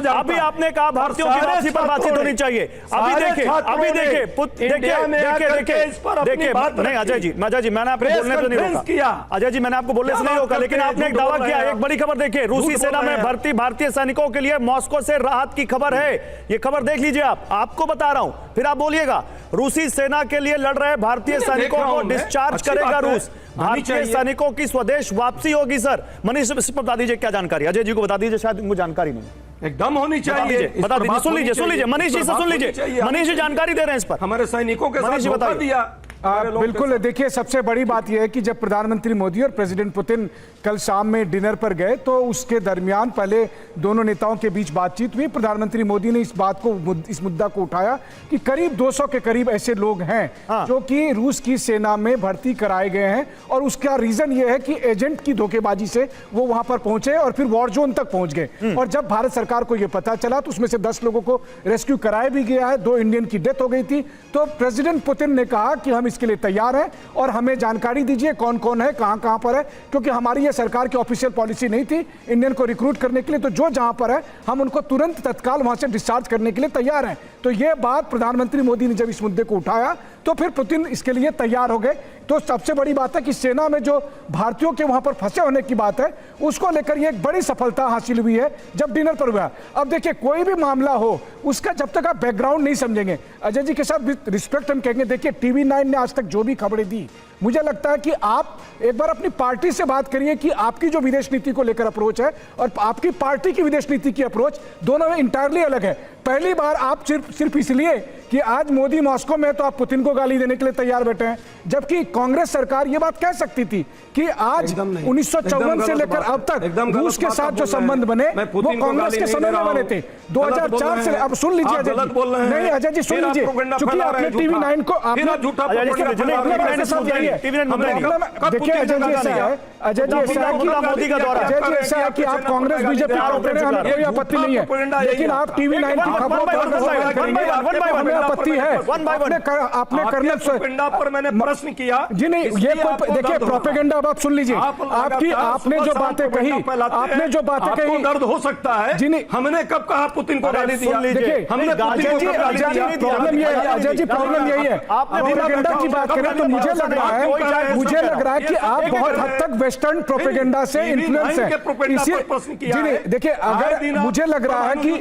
अभी आपने कहा भारतीयों की वापसी पर बातचीत होनी चाहिए। अभी देखिए नहीं अजय जी, मैंने आपको बोलने से नहीं रोका, अजय जी मैंने आपको बोलने से नहीं रोका, लेकिन आपने एक दावा किया। एक बड़ी खबर देखिए, रूसी सेना में भर्ती भारतीय सैनिकों के लिए मॉस्को से राहत की खबर है। ये खबर देख लीजिए, आपको बता रहा हूं, फिर आप बोलिएगा। रूसी सेना के लिए लड़ रहे भारतीय सैनिकों को डिस्चार्ज करेगा रूस, भारतीय सैनिकों की स्वदेश वापसी होगी। सर मनीष बता दीजिए क्या जानकारी, अजय जी को बता दीजिए, शायद उनको जानकारी नहीं। एकदम होनी चाहिए, बता दीजिए, सुन लीजिए मनीष जी से सुन लीजिए, मनीष जी जानकारी दे रहे हैं इस पर। हमारे सैनिकों के साथ धोखा दिया। बिल्कुल, देखिए सबसे बड़ी बात यह है कि जब प्रधानमंत्री मोदी और प्रेसिडेंट पुतिन कल शाम में डिनर पर गए तो उसके दरमियान पहले दोनों नेताओं के बीच बातचीत हुई। प्रधानमंत्री मोदी ने इस मुद्दा को उठाया कि करीब 200 के करीब ऐसे लोग हैं जो कि रूस की सेना में भर्ती कराए गए हैं, और उसका रीजन यह है कि एजेंट की धोखेबाजी से वो वहां पर पहुंचे और फिर वॉर जोन तक पहुंच गए। और जब भारत सरकार को यह पता चला तो उसमें से 10 लोगों को रेस्क्यू कराया भी गया है, 2 इंडियन की डेथ हो गई थी। तो प्रेसिडेंट पुतिन ने कहा कि हम इसके लिए तैयार हैं और हमें जानकारी दीजिए कौन कौन है, कहां पर है, क्योंकि हमारी यह सरकार की ऑफिशियल पॉलिसी नहीं थी इंडियन को रिक्रूट करने के लिए। तो जो जहां पर है हम उनको तुरंत तत्काल वहां से डिस्चार्ज करने के लिए तैयार हैं। तो यह बात प्रधानमंत्री मोदी ने जब इस मुद्दे को उठाया तो फिर पुतिन इसके लिए तैयार हो गए। तो सबसे बड़ी बात है कि सेना में जो भारतीयों के वहां पर फंसे होने की बात है उसको लेकर ये एक बड़ी सफलता हासिल हुई है जब डिनर पर हुआ। अब देखिए, कोई भी मामला हो उसका जब तक आप बैकग्राउंड नहीं समझेंगे, अजय जी के साथ रिस्पेक्ट हम कहेंगे, देखिए टीवी 9 ने आज तक जो भी खबरें दी, मुझे लगता है कि आप एक बार अपनी पार्टी से बात करिए कि आपकी जो विदेश नीति को लेकर अप्रोच है और आपकी पार्टी की विदेश नीति की अप्रोच दोनों में इंटायरली अलग है। पहली बार आप सिर्फ इसलिए कि आज मोदी मॉस्को में तो आप पुतिन को गाली देने के लिए तैयार बैठे हैं, जबकि कांग्रेस सरकार ये बात कह सकती थी कि आज 1954 से लेकर अब तक रूस के साथ जो संबंध बने वो कांग्रेस के समय में बने थे। 2004 से, अब सुन लीजिए अजय जी, नहीं अजय जी सुन लीजिए, क्योंकि आपने टीवी 9 को देखिए अजय जी ऐसा है, अजय जी ऐसा है कि मोदी का दौरा, अजय जी ऐसा है कि आप कांग्रेस बीजेपी हमें कोई आपत्ति नहीं है, लेकिन आप टीवी 9 की खबरों पर हमें आपत्ति है। आपने प्रोपेगेंडा पर मैंने प्रश्न किया जी, नहीं ये देखिए प्रोपेगेंडा, अब आप सुन लीजिए, आपने जो बातें कही, आपने जो बातें कही, दर्द हो सकता है जी, नहीं हमने कब कहा पुतिन को गाली दिया, देखिए हमने प्रॉब्लम ये है अजय जी, प्रॉब्लम यही है, आप प्रोपेगेंडा की बात करें तो मुझे लग रहा है कि आप बहुत हद तक वेस्टर्न प्रोपेगेंडा से इन्फ्लुएंस है। इसी देखिए, अगर मुझे लग रहा है कि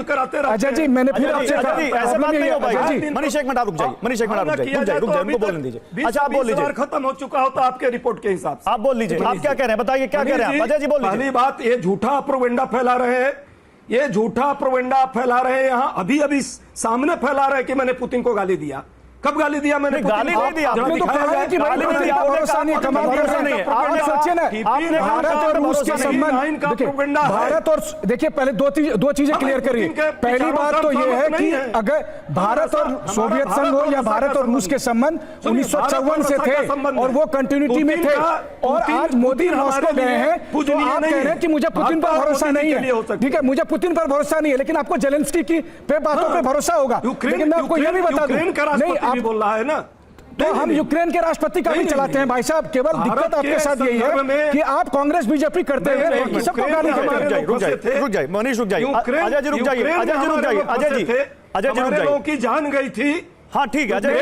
अजय जी, मैंने फिर आपसे ऐसा बात नहीं हो पाएगी। मनीष एक मिनट रुक जाइए, मनीष एक मिनट रुक जाइए, उनको बोलने दीजिए। अच्छा आप बोल लीजिए, खत्म हो चुका होता आपके रिपोर्ट के हिसाब से, आप बोल लीजिए, आप क्या कह रहे हैं, बताइए क्या कह रहे हैं अजय जी, बोल लीजिए। पहली बात, ये झूठा प्रोपेगेंडा फैला रहे हैं, ये झूठा प्रोपेगेंडा फैला रहे हैं, यहां अभी सामने फैला रहे हैं कि मैंने पुतिन को गाली दिया। कब गाली दिया मैंने? गाली नहीं दी आपने, तो कहा है कि भाई गाली नहीं दी आपने, भरोसा नहीं, कमाल भरोसा नहीं है। आप सोचिए ना, आपने भारत और रूस के संबंध, देखिए भारत और देखिए पहले दो चीजें क्लियर करिए। पहली बात तो ये है कि अगर भारत और सोवियत संघ हो या भारत और रूस के संबंध 1954 से थे और वो कंटिन्यूटी में थे, और आज मोदी मॉस्को गए हैं तो आप कह रहे हैं कि मुझे पुतिन पर भरोसा नहीं है। ठीक है, मुझे पुतिन पर भरोसा नहीं है, लेकिन आपको जेलेंस्की की पे बातों पे भरोसा होगा। लेकिन मैं आपको यह भी बता दूं, नहीं आप बोल रहा है ना, तो हम यूक्रेन के राष्ट्रपति का भी चलाते हैं भाई साहब। केवल दिक्कत आपके साथ यही है कि आप कांग्रेस बीजेपी करते हुए सबको गाली देते हैं। रुक जाइए मनीष, रुक जाइए, अजय जी रुक जाइए, अजय जी रुक जाइए, अजय जी रुक जाइए। की जान गई थी। हाँ ठीक है, अजय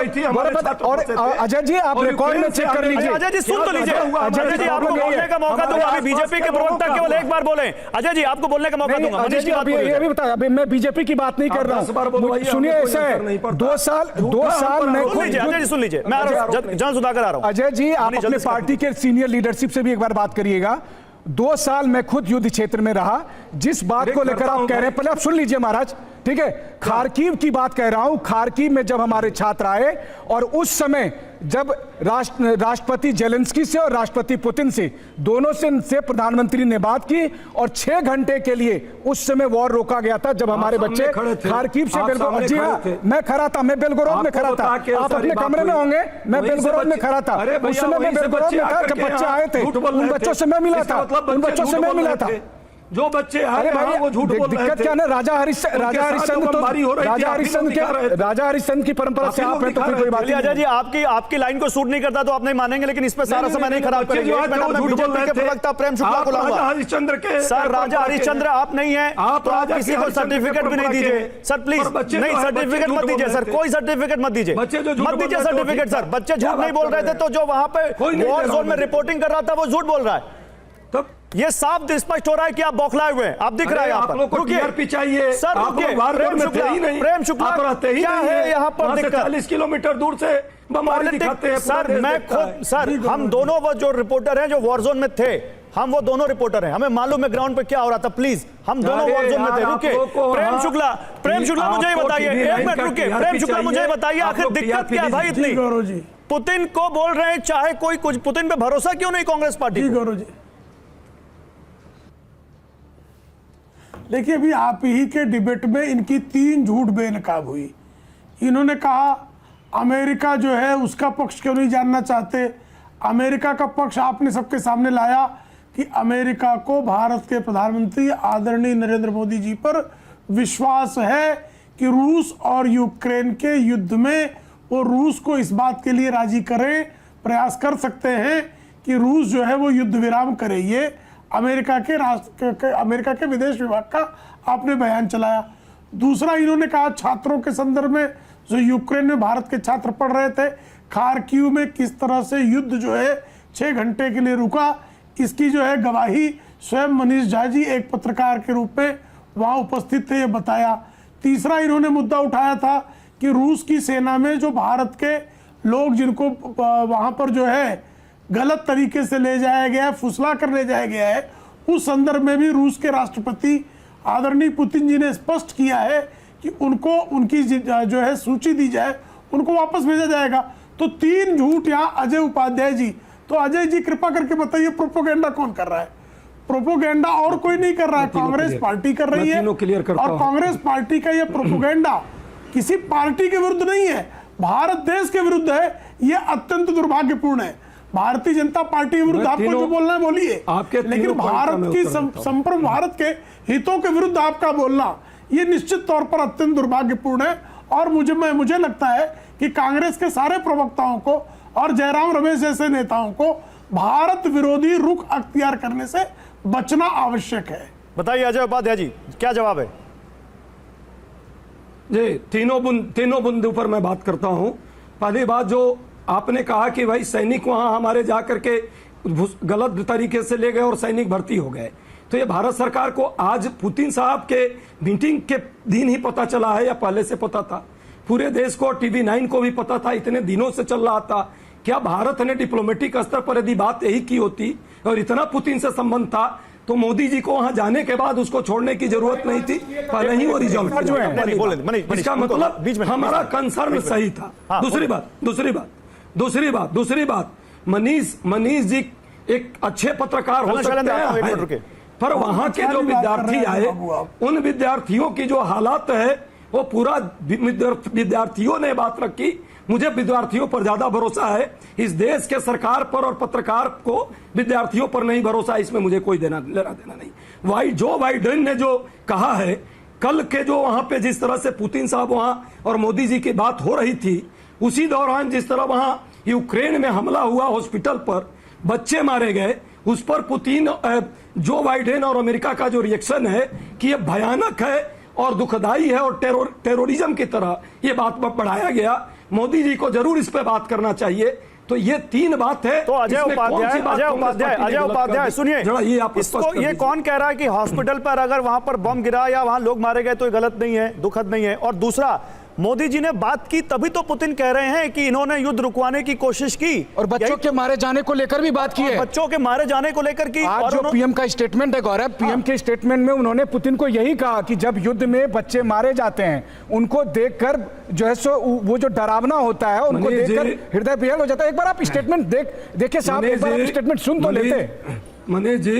जी और अजय जी आप रिकॉर्ड में चेक कर लीजिए। अजय जी सुन तो लीजिए, अजय जी आपको बोलने का मौका दूंगा। अभी बीजेपी के प्रवक्ता केवल एक बार बोले। अजय जी आपको बोलने का मौका दूंगा। मनीष जी ये भी बताया, अभी मैं बीजेपी की बात नहीं कर रहा हूँ। सुनिए, ऐसा है 2 साल मैं खुद, अजय जी सुन लीजिए, मैं जन सुधाकर आ रहा हूँ। अजय जी आप अपने पार्टी के सीनियर लीडरशिप से भी एक बार बात करिएगा। 2 साल मैं खुद युद्ध क्षेत्र में रहा। जिस बात को लेकर आप कह रहे हैं, पहले आप सुन लीजिए महाराज, ठीक है। खार्किव की बात कह रहा हूं। खार्किव में जब हमारे छात्र आए और उस समय जब राष्ट्रपति जेलेंस्की से और राष्ट्रपति पुतिन से दोनों से प्रधानमंत्री ने बात की और 6 घंटे के लिए उस समय वॉर रोका गया था। जब हमारे बच्चे खार्किव से बेलगोरोद, जी हाँ मैं खड़ा था, मैं बेलगोरोद में खड़ा था। आप अपने कमरे में होंगे, मैं बेलगोरोद में खड़ा था। उस समय मैं बेलगोरोद में था जब बच्चे आए थे, उन बच्चों से मैं मिला था, उन बच्चों से मैं मिला था। जो बच्चे आए वो झूठ बोल रहे थे। दिक्कत क्या ना, राजा हरिश्चंद्र की परंपरा से आप हैं तो फिर कोई बात नहीं। अजय जी आपकी लाइन को सूट नहीं करता तो आप नहीं मानेंगे, लेकिन इस पे सारा समय नहीं खराब करेंगे। बीजेपी के प्रवक्ता प्रेम शुक्ला को लाऊंगा। हरिश्चंद्र के सर, राजा हरिश्चंद्र आप नहीं है तो आप किसी को सर्टिफिकेट भी नहीं दीजिए सर, प्लीज नहीं, सर्टिफिकेट मत दीजिए सर, कोई सर्टिफिकेट मत दीजिए, मत दीजिए सर्टिफिकेट सर। बच्चे झूठ नहीं बोल रहे थे, तो जो वहां पे वॉर जोन में रिपोर्टिंग कर रहा था वो झूठ बोल रहा है। ये साफ स्पष्ट हो रहा है कि आप बौखलाए हुए हैं, आप दिख रहा है यहाँ पर। रुकिए चाहिए सर, रुकिए प्रेम शुक्ला क्या है यहाँ पर दिक्कत? 40 किलोमीटर दूर से बमबारी दिखाते हैं सर। मैं खुद सर, हम दोनों वो जो रिपोर्टर हैं जो वॉर जोन में थे, हम वो दोनों रिपोर्टर हैं, हमें मालूम है ग्राउंड पे क्या हो रहा था। प्लीज, हम दोनों वॉर जोन में थे। रुकिए प्रेम शुक्ला मुझे बताइए, एक मिनट रुकिए, प्रेम शुक्ला मुझे बताइए आखिर दिक्कत क्या भाई इतनी? पुतिन को बोल रहे हैं चाहे कोई कुछ, पुतिन पे भरोसा क्यों नहीं कांग्रेस पार्टी? देखिए, अभी आप ही के डिबेट में इनकी 3 झूठ बेनकाब हुई। इन्होंने कहा अमेरिका जो है उसका पक्ष क्यों नहीं जानना चाहते। अमेरिका का पक्ष आपने सबके सामने लाया कि अमेरिका को भारत के प्रधानमंत्री आदरणीय नरेंद्र मोदी जी पर विश्वास है कि रूस और यूक्रेन के युद्ध में वो रूस को इस बात के लिए राजी करें, प्रयास कर सकते हैं कि रूस जो है वो युद्ध विराम करे। ये अमेरिका के विदेश विभाग का आपने बयान चलाया। दूसरा, इन्होंने कहा छात्रों के संदर्भ में, जो यूक्रेन में भारत के छात्र पढ़ रहे थे, खार्किव में किस तरह से युद्ध जो है 6 घंटे के लिए रुका, इसकी जो है गवाही स्वयं मनीष झा जी एक पत्रकार के रूप में वहां उपस्थित थे, ये बताया। तीसरा, इन्होंने मुद्दा उठाया था कि रूस की सेना में जो भारत के लोग जिनको वहां पर जो है गलत तरीके से ले जाया गया है, फुसला कर ले जाया गया है, उस संदर्भ में भी रूस के राष्ट्रपति आदरणीय पुतिन जी ने स्पष्ट किया है कि उनको उनकी जो है सूची दी जाए, उनको वापस भेजा जाएगा। तो 3 झूठ यहाँ अजय उपाध्याय जी। तो अजय जी कृपा करके बताइए, प्रोपोगेंडा कौन कर रहा है? प्रोपोगेंडा और कोई नहीं कर रहा है, कांग्रेस पार्टी कर रही है। और कांग्रेस पार्टी का ये प्रोपोगेंडा किसी पार्टी के विरुद्ध नहीं है, भारत देश के विरुद्ध है। ये अत्यंत दुर्भाग्यपूर्ण है। भारतीय जनता पार्टी के विरुद्ध आपको जो बोलना है बोलिए, लेकिन भारत की संपूर्ण भारत के हितों के विरुद्ध आपका बोलना ये निश्चित तौर पर अत्यंत दुर्भाग्यपूर्ण है। और मुझे लगता है कि कांग्रेस के सारे प्रवक्ताओं को और जयराम रमेश जैसे नेताओं को भारत विरोधी रुख अख्तियार करने से बचना आवश्यक है। बताइए अजय उपाध्याय जी, क्या जवाब है? जी, तीनों बिंदु पर मैं बात करता हूं। पहली बात, जो आपने कहा कि भाई सैनिक वहां हमारे जाकर के गलत तरीके से ले गए और सैनिक भर्ती हो गए, तो ये भारत सरकार को आज पुतिन साहब के मीटिंग के दिन ही पता चला है या पहले से पता था? पूरे देश को, टीवी 9 को भी पता था, इतने दिनों से चल रहा था। क्या भारत ने डिप्लोमेटिक स्तर पर यदि बात यही की होती और इतना पुतिन से संबंध था तो मोदी जी को वहां जाने के बाद उसको छोड़ने की जरूरत नहीं थी, पहले ही वो रिजॉल्व जो है इसका मतलब हमारा कंसर्न सही था। दूसरी बात मनीष जी एक अच्छे पत्रकार हो सकते हैं, पर वहां के जो विद्यार्थी आए उन विद्यार्थियों की जो हालात है वो पूरा विद्यार्थियों ने बात रखी। मुझे विद्यार्थियों पर ज्यादा भरोसा है, इस देश के सरकार पर और पत्रकार को विद्यार्थियों पर नहीं भरोसा, इसमें मुझे कोई लेना देना नहीं। जो बाइडेन ने जो कहा है, कल के जो वहां पे जिस तरह से पुतिन साहब वहां और मोदी जी की बात हो रही थी, उसी दौरान जिस तरह वहां यूक्रेन में हमला हुआ, हॉस्पिटल पर बच्चे मारे गए, उस पर पुतिन, जो बाइडेन और अमेरिका का जो रिएक्शन है कि यह भयानक है और दुखदाई है और टेररिज्म की तरह यह बात बढ़ाया गया। मोदी जी को जरूर इस पे बात करना चाहिए। तो ये तीन बात है। तो अजय उपाध्याय सुनिए, ये कौन कह रहा है कि हॉस्पिटल पर अगर वहां पर बम गिरा या वहां लोग मारे गए तो ये गलत नहीं है, दुखद नहीं है? और दूसरा, मोदी जी ने बात की तभी तो पुतिन कह रहे हैं कि इन्होंने युद्ध रुकवाने की कोशिश की और बच्चों के मारे जाने को लेकर भी बात की है। बच्चों के मारे जाने को लेकर की। आज जो पीएम का स्टेटमेंट है गौरव, पीएम के स्टेटमेंट में उन्होंने पुतिन को यही कहा कि जब युद्ध में बच्चे मारे जाते हैं उनको देखकर जो है सो वो जो डरावना होता है उनको देखकर हृदय विहल हो जाता है। एक बार आप स्टेटमेंट देखिए साहब, एक बार स्टेटमेंट सुन तो लेते। मनीष जी,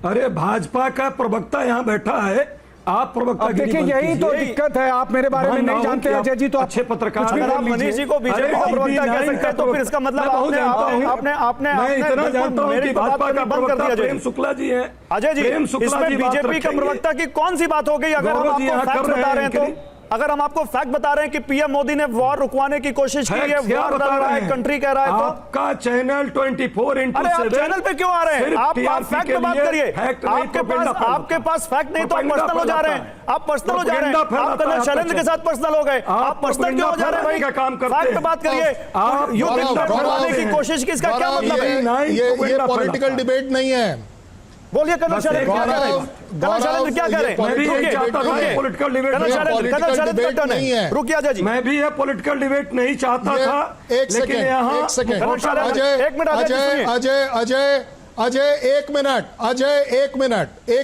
अरे भाजपा का प्रवक्ता यहाँ बैठा है, आप प्रवक्ता देखिए यही तो दिक्कत है, आप मेरे बारे में नहीं जानते अजय जी, तो अच्छे पत्रकार। अगर आप मनीष जी को बीजेपी का प्रवक्ता कह सकते हैं तो फिर इसका मतलब आपने मैं इतना जानता हूं कि भाजपा का प्रवक्ता प्रेम शुक्ला जी हैं। अजय जी, इसमें बीजेपी का प्रवक्ता की कौन सी बात हो गई? अगर हम आपको फैक्ट बता रहे हैं तो, अगर हम आपको फैक्ट बता रहे हैं कि पीएम मोदी ने वॉर रुकवाने की कोशिश की है, वॉर लड़ रहा है, कंट्री कह रहा है, तो आपका चैनल 24/7। अरे आप चैनल पे क्यों आ रहे हैं? आप फैक्ट पे बात करिए। आपके पास फैक्ट नहीं तो आप पर्सनल हो जा रहे हैं। आप पर्सनल हो जा रहे हैं। आप कर्नल शैलेंद्र के साथ पर्सनल हो गए, आप पर्सनल क्यों हो जा रहे हैं भाई? फैक्ट पे बात करिए। युद्ध रुकवाने की कोशिश की, इसका क्या मतलब है? ये पॉलिटिकल डिबेट नहीं है। बोलिए कर्नल शैलेंद्र क्या कह रहे हैं? कर्नल शैलेंद्र क्या कह रहे हैं? मैं भी यही चाहता था पॉलिटिकल डिबेट नहीं है। रुकिए अजय जी, मैं भी ये पॉलिटिकल डिबेट नहीं चाहता था। एक सेकंड, एक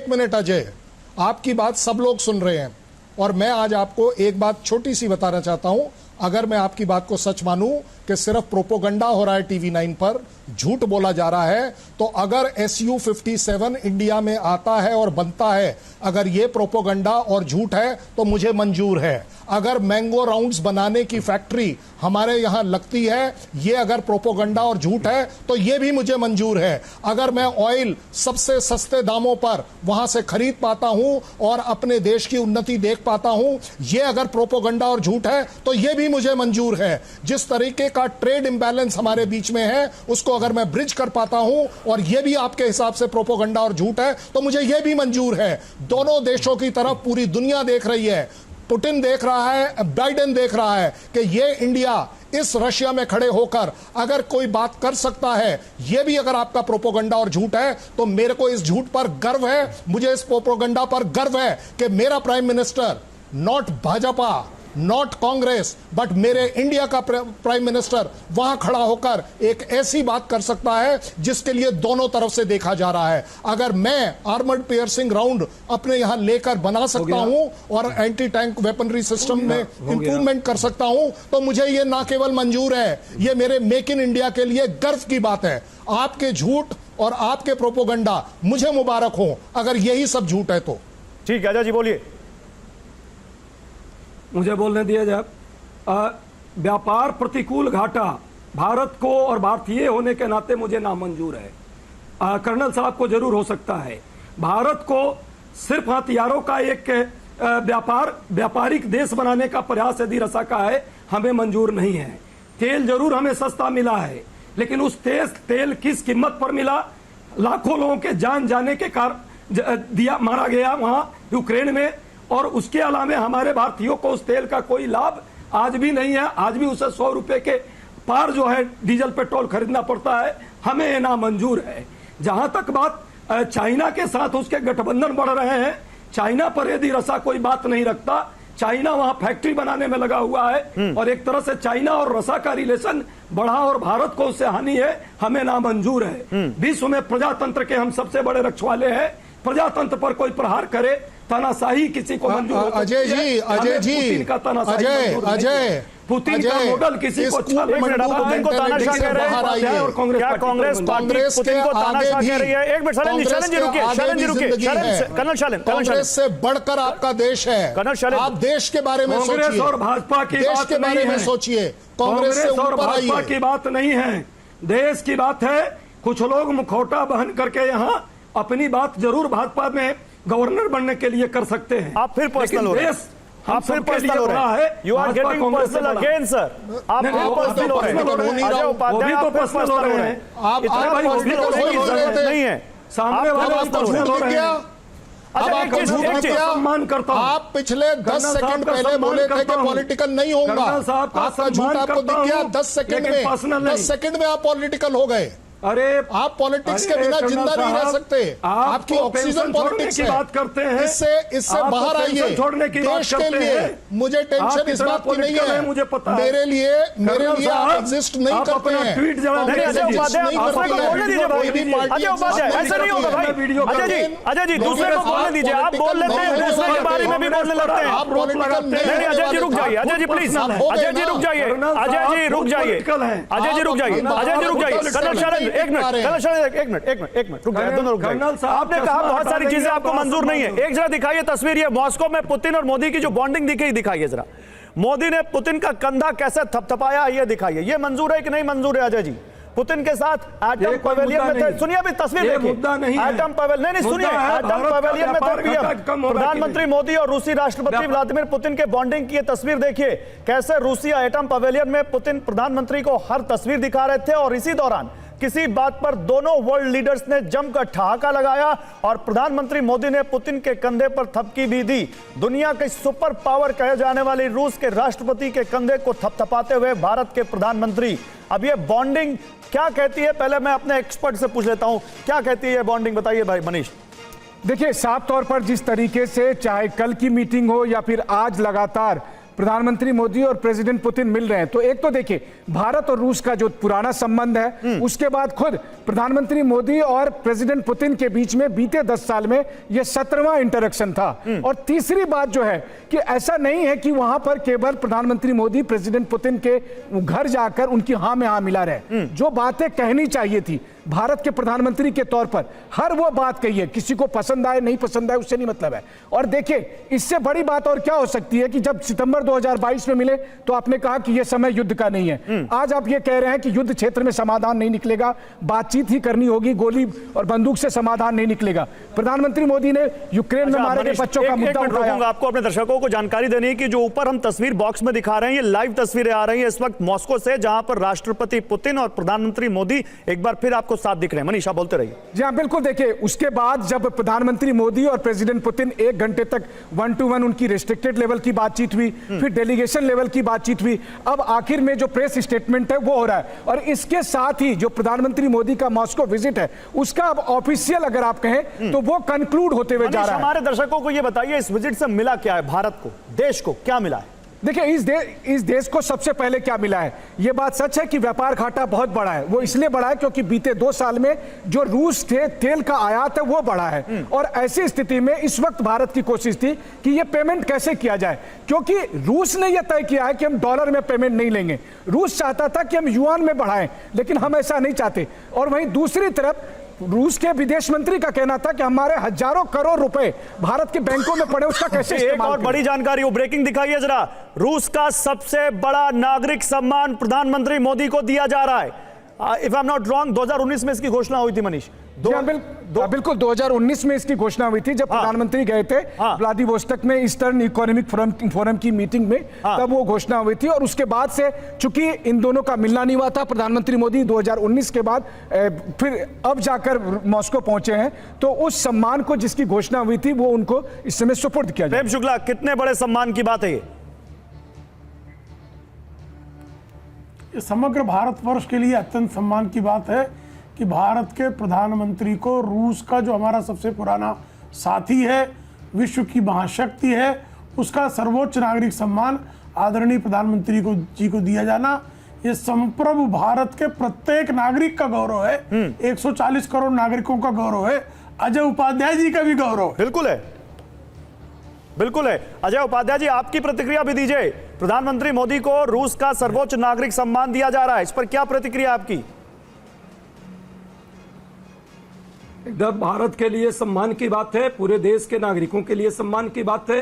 मिनट अजय, आपकी बात सब लोग सुन रहे हैं और मैं आज आपको एक बात छोटी सी बताना चाहता हूं। अगर मैं आपकी बात को सच मानूं कि सिर्फ प्रोपोगंडा हो रहा है टीवी 9 पर, झूठ बोला जा रहा है, तो अगर SU-57 इंडिया में आता है और बनता है, अगर ये प्रोपोगंडा और झूठ है तो मुझे मंजूर है। अगर मैंगो राउंड्स बनाने की फैक्ट्री हमारे यहां लगती है, ये अगर प्रोपोगंडा और झूठ है तो ये भी मुझे मंजूर है। अगर मैं ऑयल सबसे सस्ते दामों पर वहां से खरीद पाता हूं और अपने देश की उन्नति देख पाता हूं, ये अगर प्रोपोगंडा और झूठ है तो ये भी मुझे मंजूर है। जिस तरीके का ट्रेड इंबैलेंस हमारे बीच में है उसको अगर मैं ब्रिज कर पाता हूं और ये भी आपके हिसाब से प्रोपोगंडा और झूठ है तो मुझे ये भी मंजूर है। दोनों देशों की तरफ पूरी दुनिया देख रही है, पुतिन देख रहा है, बाइडेन देख रहा है कि ये इंडिया इस रशिया में खड़े होकर अगर कोई बात कर सकता है, ये भी अगर आपका प्रोपोगंडा और झूठ है तो मेरे को इस झूठ पर गर्व है, मुझे इस प्रोपोगंडा पर गर्व है कि मेरा prime minister not Bhajpa, not Congress, but मेरे इंडिया का प्राइम मिनिस्टर वहां खड़ा होकर एक ऐसी बात कर सकता है जिसके लिए दोनों तरफ से देखा जा रहा है। अगर मैं आर्मर्ड पियर्सिंग राउंड अपने यहां लेकर बना सकता हूं और एंटी टैंक वेपनरी सिस्टम में इंप्रूवमेंट कर सकता हूं तो मुझे यह ना केवल मंजूर है, यह मेरे मेक इन इंडिया के लिए गर्व की बात है। आपके झूठ और आपके प्रोपोगंडा मुझे मुबारक हो अगर यही सब झूठ है तो। ठीक है अजय जी बोलिए। मुझे बोलने दिया जाए। व्यापार प्रतिकूल घाटा भारत को और भारतीय होने के नाते मुझे नामंजूर है। कर्नल साहब को जरूर हो सकता है। भारत को सिर्फ हथियारों का एक व्यापारिक देश बनाने का प्रयास यदि रसा का है, हमें मंजूर नहीं है। तेल जरूर हमें सस्ता मिला है, लेकिन उस तेल किस कीमत पर मिला? लाखों लोगों के जान जाने के कारण मारा गया वहां यूक्रेन में, और उसके अलावा हमारे भारतीयों को उस तेल का कोई लाभ आज भी नहीं है। आज भी उसे 100 रुपए के पार जो है डीजल पेट्रोल खरीदना पड़ता है। हमें ये नामंजूर है। जहां तक बात चाइना के साथ उसके गठबंधन बढ़ रहे हैं, चाइना पर यदि रसा कोई बात नहीं रखता, चाइना वहां फैक्ट्री बनाने में लगा हुआ है और एक तरह से चाइना और रसा का रिलेशन बढ़ा और भारत को उससे हानि है, हमें नामंजूर है। विश्व में प्रजातंत्र के हम सबसे बड़े रखवाले हैं। प्रजातंत्र पर कोई प्रहार करे, तानाशाही किसी को मंजूर हो सकती है। अजय जी पुतिन का तानाशाही मंजूर नहीं है। पुतिन का मॉडल किसी को अच्छा नहीं लगता है। पुतिन को तानाशाह कह रहे हैं और क्या कांग्रेस पार्टी पुतिन को तानाशाह कह रही है? एक मिनट शैलन जी रुकिए, शैलन जी रुकिए, कर्नल शैलन, कांग्रेस से बढ़कर आपका देश है। कर्नल शैलन, आप देश के बारे में सोचिए, कांग्रेस और भाजपा की देश बात के बारे नहीं में है। सोचिए, कांग्रेस से और ऊपर भाजपा आइए। की बात नहीं है, देश की बात है। कुछ लोग मुखौटा बहन करके यहाँ अपनी बात जरूर भाजपा में गवर्नर बनने के लिए कर सकते हैं। आप फिर पर्सनल हो रहे हैं, आप फिर पर्सनल हो रहे हैं। You are getting personal again sir, आप फिर पर्सनल हो रहे हैं। अजय उपाध्याय आप फिर पर्सनल हो रहे हैं। आप इतना पर्सनल होने की जरूरत नहीं है। सामने वाले आपको झूठ दिख गया, अब आपको झूठ दिख गया। सम्मान करता हूं। आप पिछले 10 सेकंड पहले बोले थे कि पॉलिटिकल नहीं होगा, आपका झूठ आपको दिख गया 10 सेकंड में। 10 सेकंड में आप पॉलिटिकल हो गए। अरे आप पॉलिटिक्स के बिना जिंदा नहीं रह सकते। आपकी ऑक्सीजन पॉलिटिक्स है। बात करते हैं, इससे बाहर आइए। छोड़ने की देश के लिए मुझे टेंशन इस बात की नहीं है, मुझे पता है। मेरे लिए आप एग्जिस्ट नहीं करते हैं। ट्वीट जरा अजय उपाध्याय ऐसे नहीं होगा भाई। अजय जी दूसरे को बोलने दीजिए, आप बोल लेते हैं, दूसरे के बारे में भी बोलने लगते हैं। आप पॉलिटिकल नहीं, अजय जी रुक जाइए, अजय जी प्लीज, अजय जी रुक जाइए, अजय जी रुक जाइए, अजय जी रुक जाइए, अजय जी रुक जाइए। कर्नल शैलन एक मिनट, कर्नल शैलन एक मिनट रुक जाइए, दोनों रुक जाइए। आपने कहा बहुत सारी चीजें आपको मंजूर नहीं है। एक जरा दिखाइए तस्वीर, ये मॉस्को में पुतिन और मोदी की जो बॉन्डिंग दिखी, दिखाइए जरा। मोदी ने पुतिन का कंधा कैसे थपथपाया, ये दिखाइए। ये मंजूर है कि नहीं मंजूर है अजय जी? पुतिन के साथ एटम पवेलियन में थे, सुनिए अभी तस्वीर देखिए। एटम पवेलियन नहीं सुनिए, एटम पवेलियन में थे पीएम प्रधानमंत्री मोदी और रूसी राष्ट्रपति व्लादिमीर पुतिन के बॉन्डिंग की तस्वीर देखिए। कैसे रूसी एटम पवेलियन में पुतिन प्रधानमंत्री को हर तस्वीर दिखा रहे थे और इसी दौरान किसी बात पर दोनों वर्ल्ड लीडर्स ने जमकर ठहाका लगाया और प्रधानमंत्री मोदी ने पुतिन के कंधे पर थपकी भी दी। दुनिया के सुपर पावर कहे जाने वाली रूस के राष्ट्रपति के कंधे को थपथपाते हुए भारत के प्रधानमंत्री। अब ये बॉन्डिंग क्या कहती है, पहले मैं अपने एक्सपर्ट से पूछ लेता हूं, क्या कहती है ये बॉन्डिंग, बताइए भाई मनीष। देखिए, साफ तौर पर जिस तरीके से चाहे कल की मीटिंग हो या फिर आज लगातार प्रधानमंत्री मोदी और प्रेसिडेंट पुतिन मिल रहे हैं, तो एक तो देखिए भारत और रूस का जो पुराना संबंध है, उसके बाद खुद प्रधानमंत्री मोदी और प्रेसिडेंट पुतिन के बीच में बीते 10 साल में यह 17वां इंटरेक्शन था। और तीसरी बात जो है कि ऐसा नहीं है कि वहां पर केवल प्रधानमंत्री मोदी प्रेसिडेंट पुतिन के घर जाकर उनकी हाँ में हाँ मिला रहे। जो बातें कहनी चाहिए थी भारत के प्रधानमंत्री के तौर पर, हर वो बात कही है। किसी को पसंद आए नहीं पसंद आए उससे नहीं मतलब है। और देखिए, इससे बड़ी बात और क्या हो सकती है कि जब सितंबर 2022 में मिले तो आपने कहा कि यह समय युद्ध का नहीं है। आज आप ये कह रहे हैं कि युद्ध क्षेत्र में समाधान नहीं निकलेगा, बातचीत ही करनी होगी, गोली और बंदूक से समाधान नहीं निकलेगा। प्रधानमंत्री मोदी ने यूक्रेन में मारे गए बच्चों का मुद्दा उठाया। आपको अपने दर्शकों को जानकारी देनी है कि जो ऊपर हम तस्वीर बॉक्स में दिखा रहे हैं, ये लाइव तस्वीरें आ रही है इस वक्त मॉस्को से, जहां पर राष्ट्रपति पुतिन और प्रधानमंत्री मोदी एक बार फिर आपको साथ दिख रहे हैं। मनीषा बोलते रहिए। जी हाँ, बिल्कुल। देखिए, उसके बाद जब प्रधानमंत्री मोदी और प्रेसिडेंट पुतिन 1 घंटे तक 1-to-1 उनकी रिस्ट्रिक्टेड लेवल की बातचीत हुई, फिर डेलीगेशन लेवल की बातचीत हुई, अब आखिर में जो प्रेस स्टेटमेंट है वो हो रहा है। और इसके साथ ही जो प्रधानमंत्री मोदी का मॉस्को विजिट है, उसका अब ऑफिशियल अगर आप कहें तो वो कंक्लूड होते हुए जा रहा है। हमारे दर्शकों को ये बताइए, इस विजिट से मिला क्या है भारत को, देश को क्या मिला है? देखिए, इस देश को सबसे पहले क्या मिला है, यह बात सच है कि व्यापार घाटा बहुत बड़ा है। वो इसलिए बढ़ा है क्योंकि बीते 2 साल में जो रूस से तेल का आयात है वो बढ़ा है। और ऐसी स्थिति में इस वक्त भारत की कोशिश थी कि यह पेमेंट कैसे किया जाए, क्योंकि रूस ने यह तय किया है कि हम डॉलर में पेमेंट नहीं लेंगे। रूस चाहता था कि हम युआन में बढ़ाएं, लेकिन हम ऐसा नहीं चाहते। और वहीं दूसरी तरफ रूस के विदेश मंत्री का कहना था कि हमारे हजारों करोड़ रुपए भारत के बैंकों में पड़े, उसका कैसे एक और बड़ी जानकारी, वो ब्रेकिंग दिखाइए जरा। रूस का सबसे बड़ा नागरिक सम्मान प्रधानमंत्री मोदी को दिया जा रहा है। If I am not wrong, 2019 में इसकी घोषणा हुई थी मनीष। बिल्कुल 2019 में इसकी घोषणा हुई थी जब प्रधानमंत्री गए थे व्लादिवोस्तोक में ईस्टर्न इकोनॉमिक फोरम की मीटिंग में, तब वो घोषणा हुई थी। और उसके बाद से चूंकि इन दोनों का मिलना नहीं हुआ था, प्रधानमंत्री मोदी 2019 के बाद फिर अब जाकर मॉस्को पहुंचे हैं, तो उस सम्मान को जिसकी घोषणा हुई थी वो उनको इस समय सुपुर्द किया जाए। प्रेम शुक्ला, कितने बड़े सम्मान की बात है ये? समग्र भारतवर्ष के लिए अत्यंत सम्मान की बात है कि भारत के प्रधानमंत्री को रूस का जो हमारा सबसे पुराना साथी है, विश्व की महाशक्ति है, उसका सर्वोच्च नागरिक सम्मान आदरणीय प्रधानमंत्री जी को दिया जाना ये संप्रभु भारत के प्रत्येक नागरिक का गौरव है। 140 करोड़ नागरिकों का गौरव है। अजय उपाध्याय जी का भी गौरव है। बिल्कुल है, बिल्कुल है। अजय उपाध्याय जी, आपकी प्रतिक्रिया भी दीजिए। प्रधानमंत्री मोदी को रूस का सर्वोच्च नागरिक सम्मान दिया जा रहा है, इस पर क्या प्रतिक्रिया आपकी? एकदम भारत के लिए सम्मान की बात है, पूरे देश के नागरिकों के लिए सम्मान की बात है।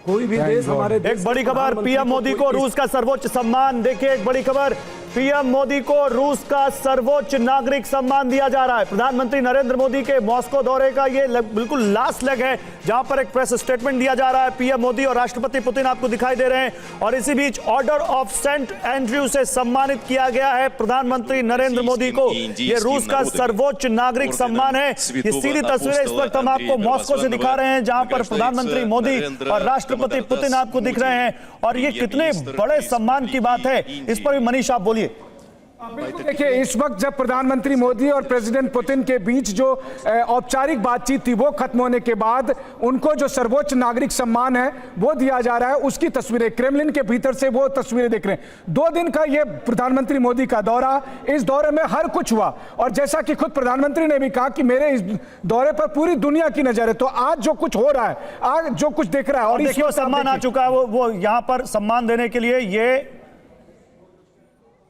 कोई भी देश हमारे देश एक बड़ी खबर, पीएम मोदी को रूस का सर्वोच्च सम्मान। देखिए, एक बड़ी खबर, पीएम मोदी को रूस का सर्वोच्च नागरिक सम्मान दिया जा रहा है। प्रधानमंत्री नरेंद्र मोदी के मॉस्को दौरे का ये बिल्कुल लास्ट लेग है, जहां पर एक प्रेस स्टेटमेंट दिया जा रहा है। पीएम मोदी और राष्ट्रपति पुतिन आपको दिखाई दे रहे हैं, और इसी बीच ऑर्डर ऑफ सेंट एंड्रयू से सम्मानित किया गया है प्रधानमंत्री नरेंद्र मोदी को। ये रूस का सर्वोच्च नागरिक सम्मान है। ये सीधी तस्वीरें इस वक्त हम आपको मॉस्को से दिखा रहे हैं, जहां पर प्रधानमंत्री मोदी और राष्ट्रपति पुतिन आपको दिख रहे हैं। और ये कितने बड़े सम्मान की बात है, इस पर भी मनीष आप बोलिए। देखिए, इस वक्त जब प्रधानमंत्री मोदी और प्रेसिडेंट पुतिन के बीच जो औपचारिक बातचीत थी वो खत्म होने के बाद उनको जो सर्वोच्च नागरिक सम्मान है वो दिया जा रहा है, उसकी तस्वीरें क्रेमलिन के भीतर से वो तस्वीरें देख रहे हैं। 2 दिन का ये प्रधानमंत्री मोदी का दौरा, इस दौरे में हर कुछ हुआ, और जैसा कि खुद प्रधानमंत्री ने भी कहा कि मेरे इस दौरे पर पूरी दुनिया की नजर है। तो आज जो कुछ हो रहा है, आज जो कुछ दिख रहा है, और देखिए सम्मान आ चुका है, वो यहां पर सम्मान देने के लिए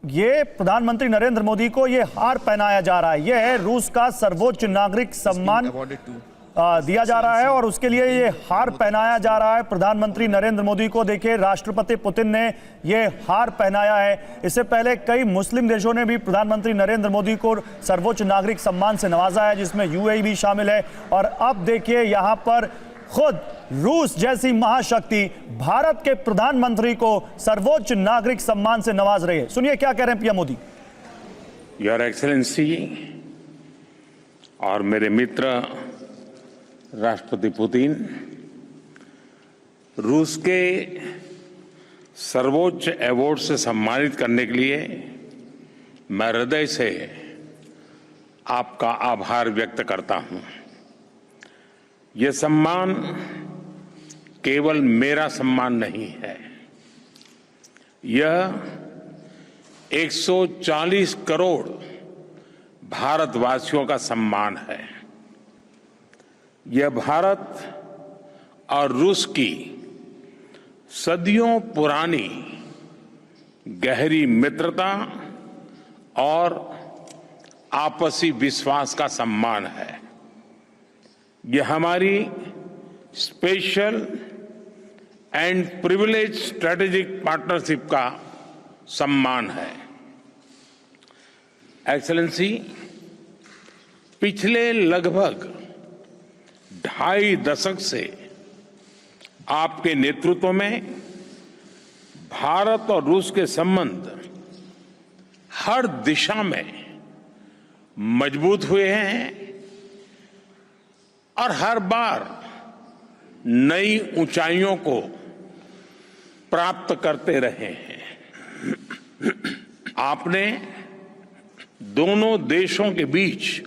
ये प्रधानमंत्री नरेंद्र मोदी को ये हार पहनाया जा रहा है। ये है रूस का सर्वोच्च नागरिक सम्मान दिया जा रहा है, और उसके लिए ये हार पहनाया जा रहा है प्रधानमंत्री नरेंद्र मोदी को। देखिए, राष्ट्रपति पुतिन ने ये हार पहनाया है। इससे पहले कई मुस्लिम देशों ने भी प्रधानमंत्री नरेंद्र मोदी को सर्वोच्च नागरिक सम्मान से नवाजा है, जिसमें यूएई भी शामिल है। और अब देखिए, यहां पर खुद रूस जैसी महाशक्ति भारत के प्रधानमंत्री को सर्वोच्च नागरिक सम्मान से नवाज रही है। सुनिए क्या कह रहे हैं पीएम मोदी। योर एक्सेलेंसी और मेरे मित्र राष्ट्रपति पुतिन, रूस के सर्वोच्च अवार्ड से सम्मानित करने के लिए मैं हृदय से आपका आभार व्यक्त करता हूं। यह सम्मान केवल मेरा सम्मान नहीं है, यह 140 करोड़ भारतवासियों का सम्मान है। यह भारत और रूस की सदियों पुरानी गहरी मित्रता और आपसी विश्वास का सम्मान है। यह हमारी special and privilege strategic partnership का सम्मान है। एक्सेलेंसी, पिछले लगभग 2.5 दशक से आपके नेतृत्व में भारत और रूस के संबंध हर दिशा में मजबूत हुए हैं और हर बार नई ऊंचाइयों को प्राप्त करते रहे हैं। आपने दोनों देशों के बीच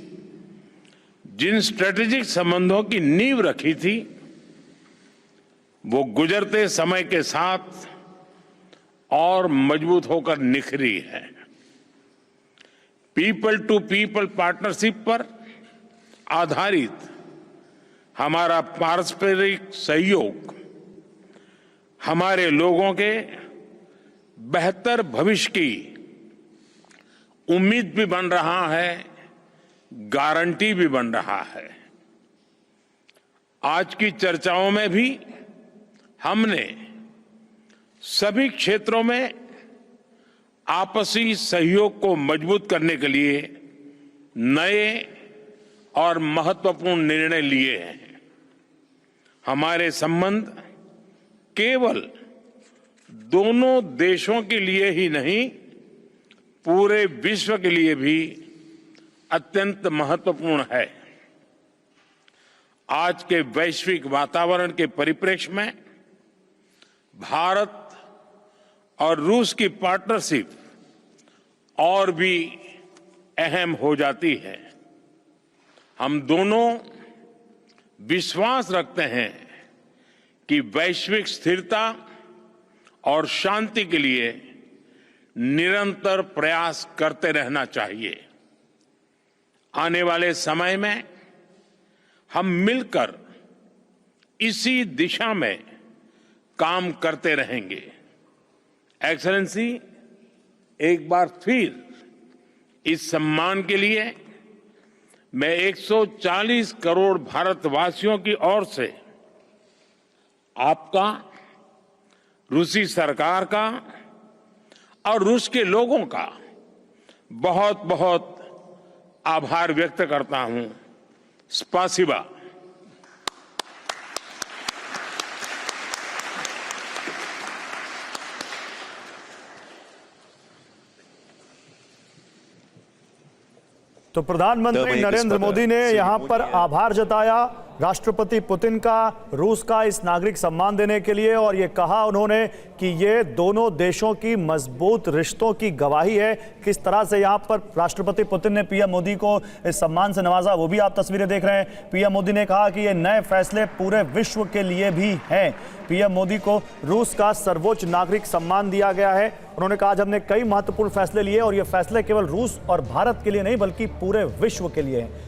जिन स्ट्रेटेजिक संबंधों की नींव रखी थी, वो गुजरते समय के साथ और मजबूत होकर निखरी है। पीपल टू पीपल पार्टनरशिप पर आधारित हमारा पारस्परिक सहयोग हमारे लोगों के बेहतर भविष्य की उम्मीद भी बन रहा है, गारंटी भी बन रहा है। आज की चर्चाओं में भी हमने सभी क्षेत्रों में आपसी सहयोग को मजबूत करने के लिए नए और महत्वपूर्ण निर्णय लिए हैं। हमारे संबंध केवल दोनों देशों के लिए ही नहीं, पूरे विश्व के लिए भी अत्यंत महत्वपूर्ण है। आज के वैश्विक वातावरण के परिप्रेक्ष्य में भारत और रूस की पार्टनरशिप और भी अहम हो जाती है। हम दोनों विश्वास रखते हैं कि वैश्विक स्थिरता और शांति के लिए निरंतर प्रयास करते रहना चाहिए। आने वाले समय में हम मिलकर इसी दिशा में काम करते रहेंगे। एक्सेलेंसी, एक बार फिर इस सम्मान के लिए मैं 140 करोड़ भारतवासियों की ओर से आपका, रूसी सरकार का और रूस के लोगों का बहुत बहुत आभार व्यक्त करता हूं। स्पासिबा। तो प्रधानमंत्री नरेंद्र मोदी ने यहां पर आभार जताया राष्ट्रपति पुतिन का रूस का इस नागरिक सम्मान देने के लिए, और ये कहा उन्होंने कि ये दोनों देशों की मजबूत रिश्तों की गवाही है। किस तरह से यहां पर राष्ट्रपति पुतिन ने पीएम मोदी को इस सम्मान से नवाजा, वो भी आप तस्वीरें देख रहे हैं। पीएम मोदी ने कहा कि ये नए फैसले पूरे विश्व के लिए भी हैं। पीएम मोदी को रूस का सर्वोच्च नागरिक सम्मान दिया गया है। उन्होंने कहा आज हमने कई महत्वपूर्ण फैसले लिए और ये फैसले केवल रूस और भारत के लिए नहीं बल्कि पूरे विश्व के लिए हैं।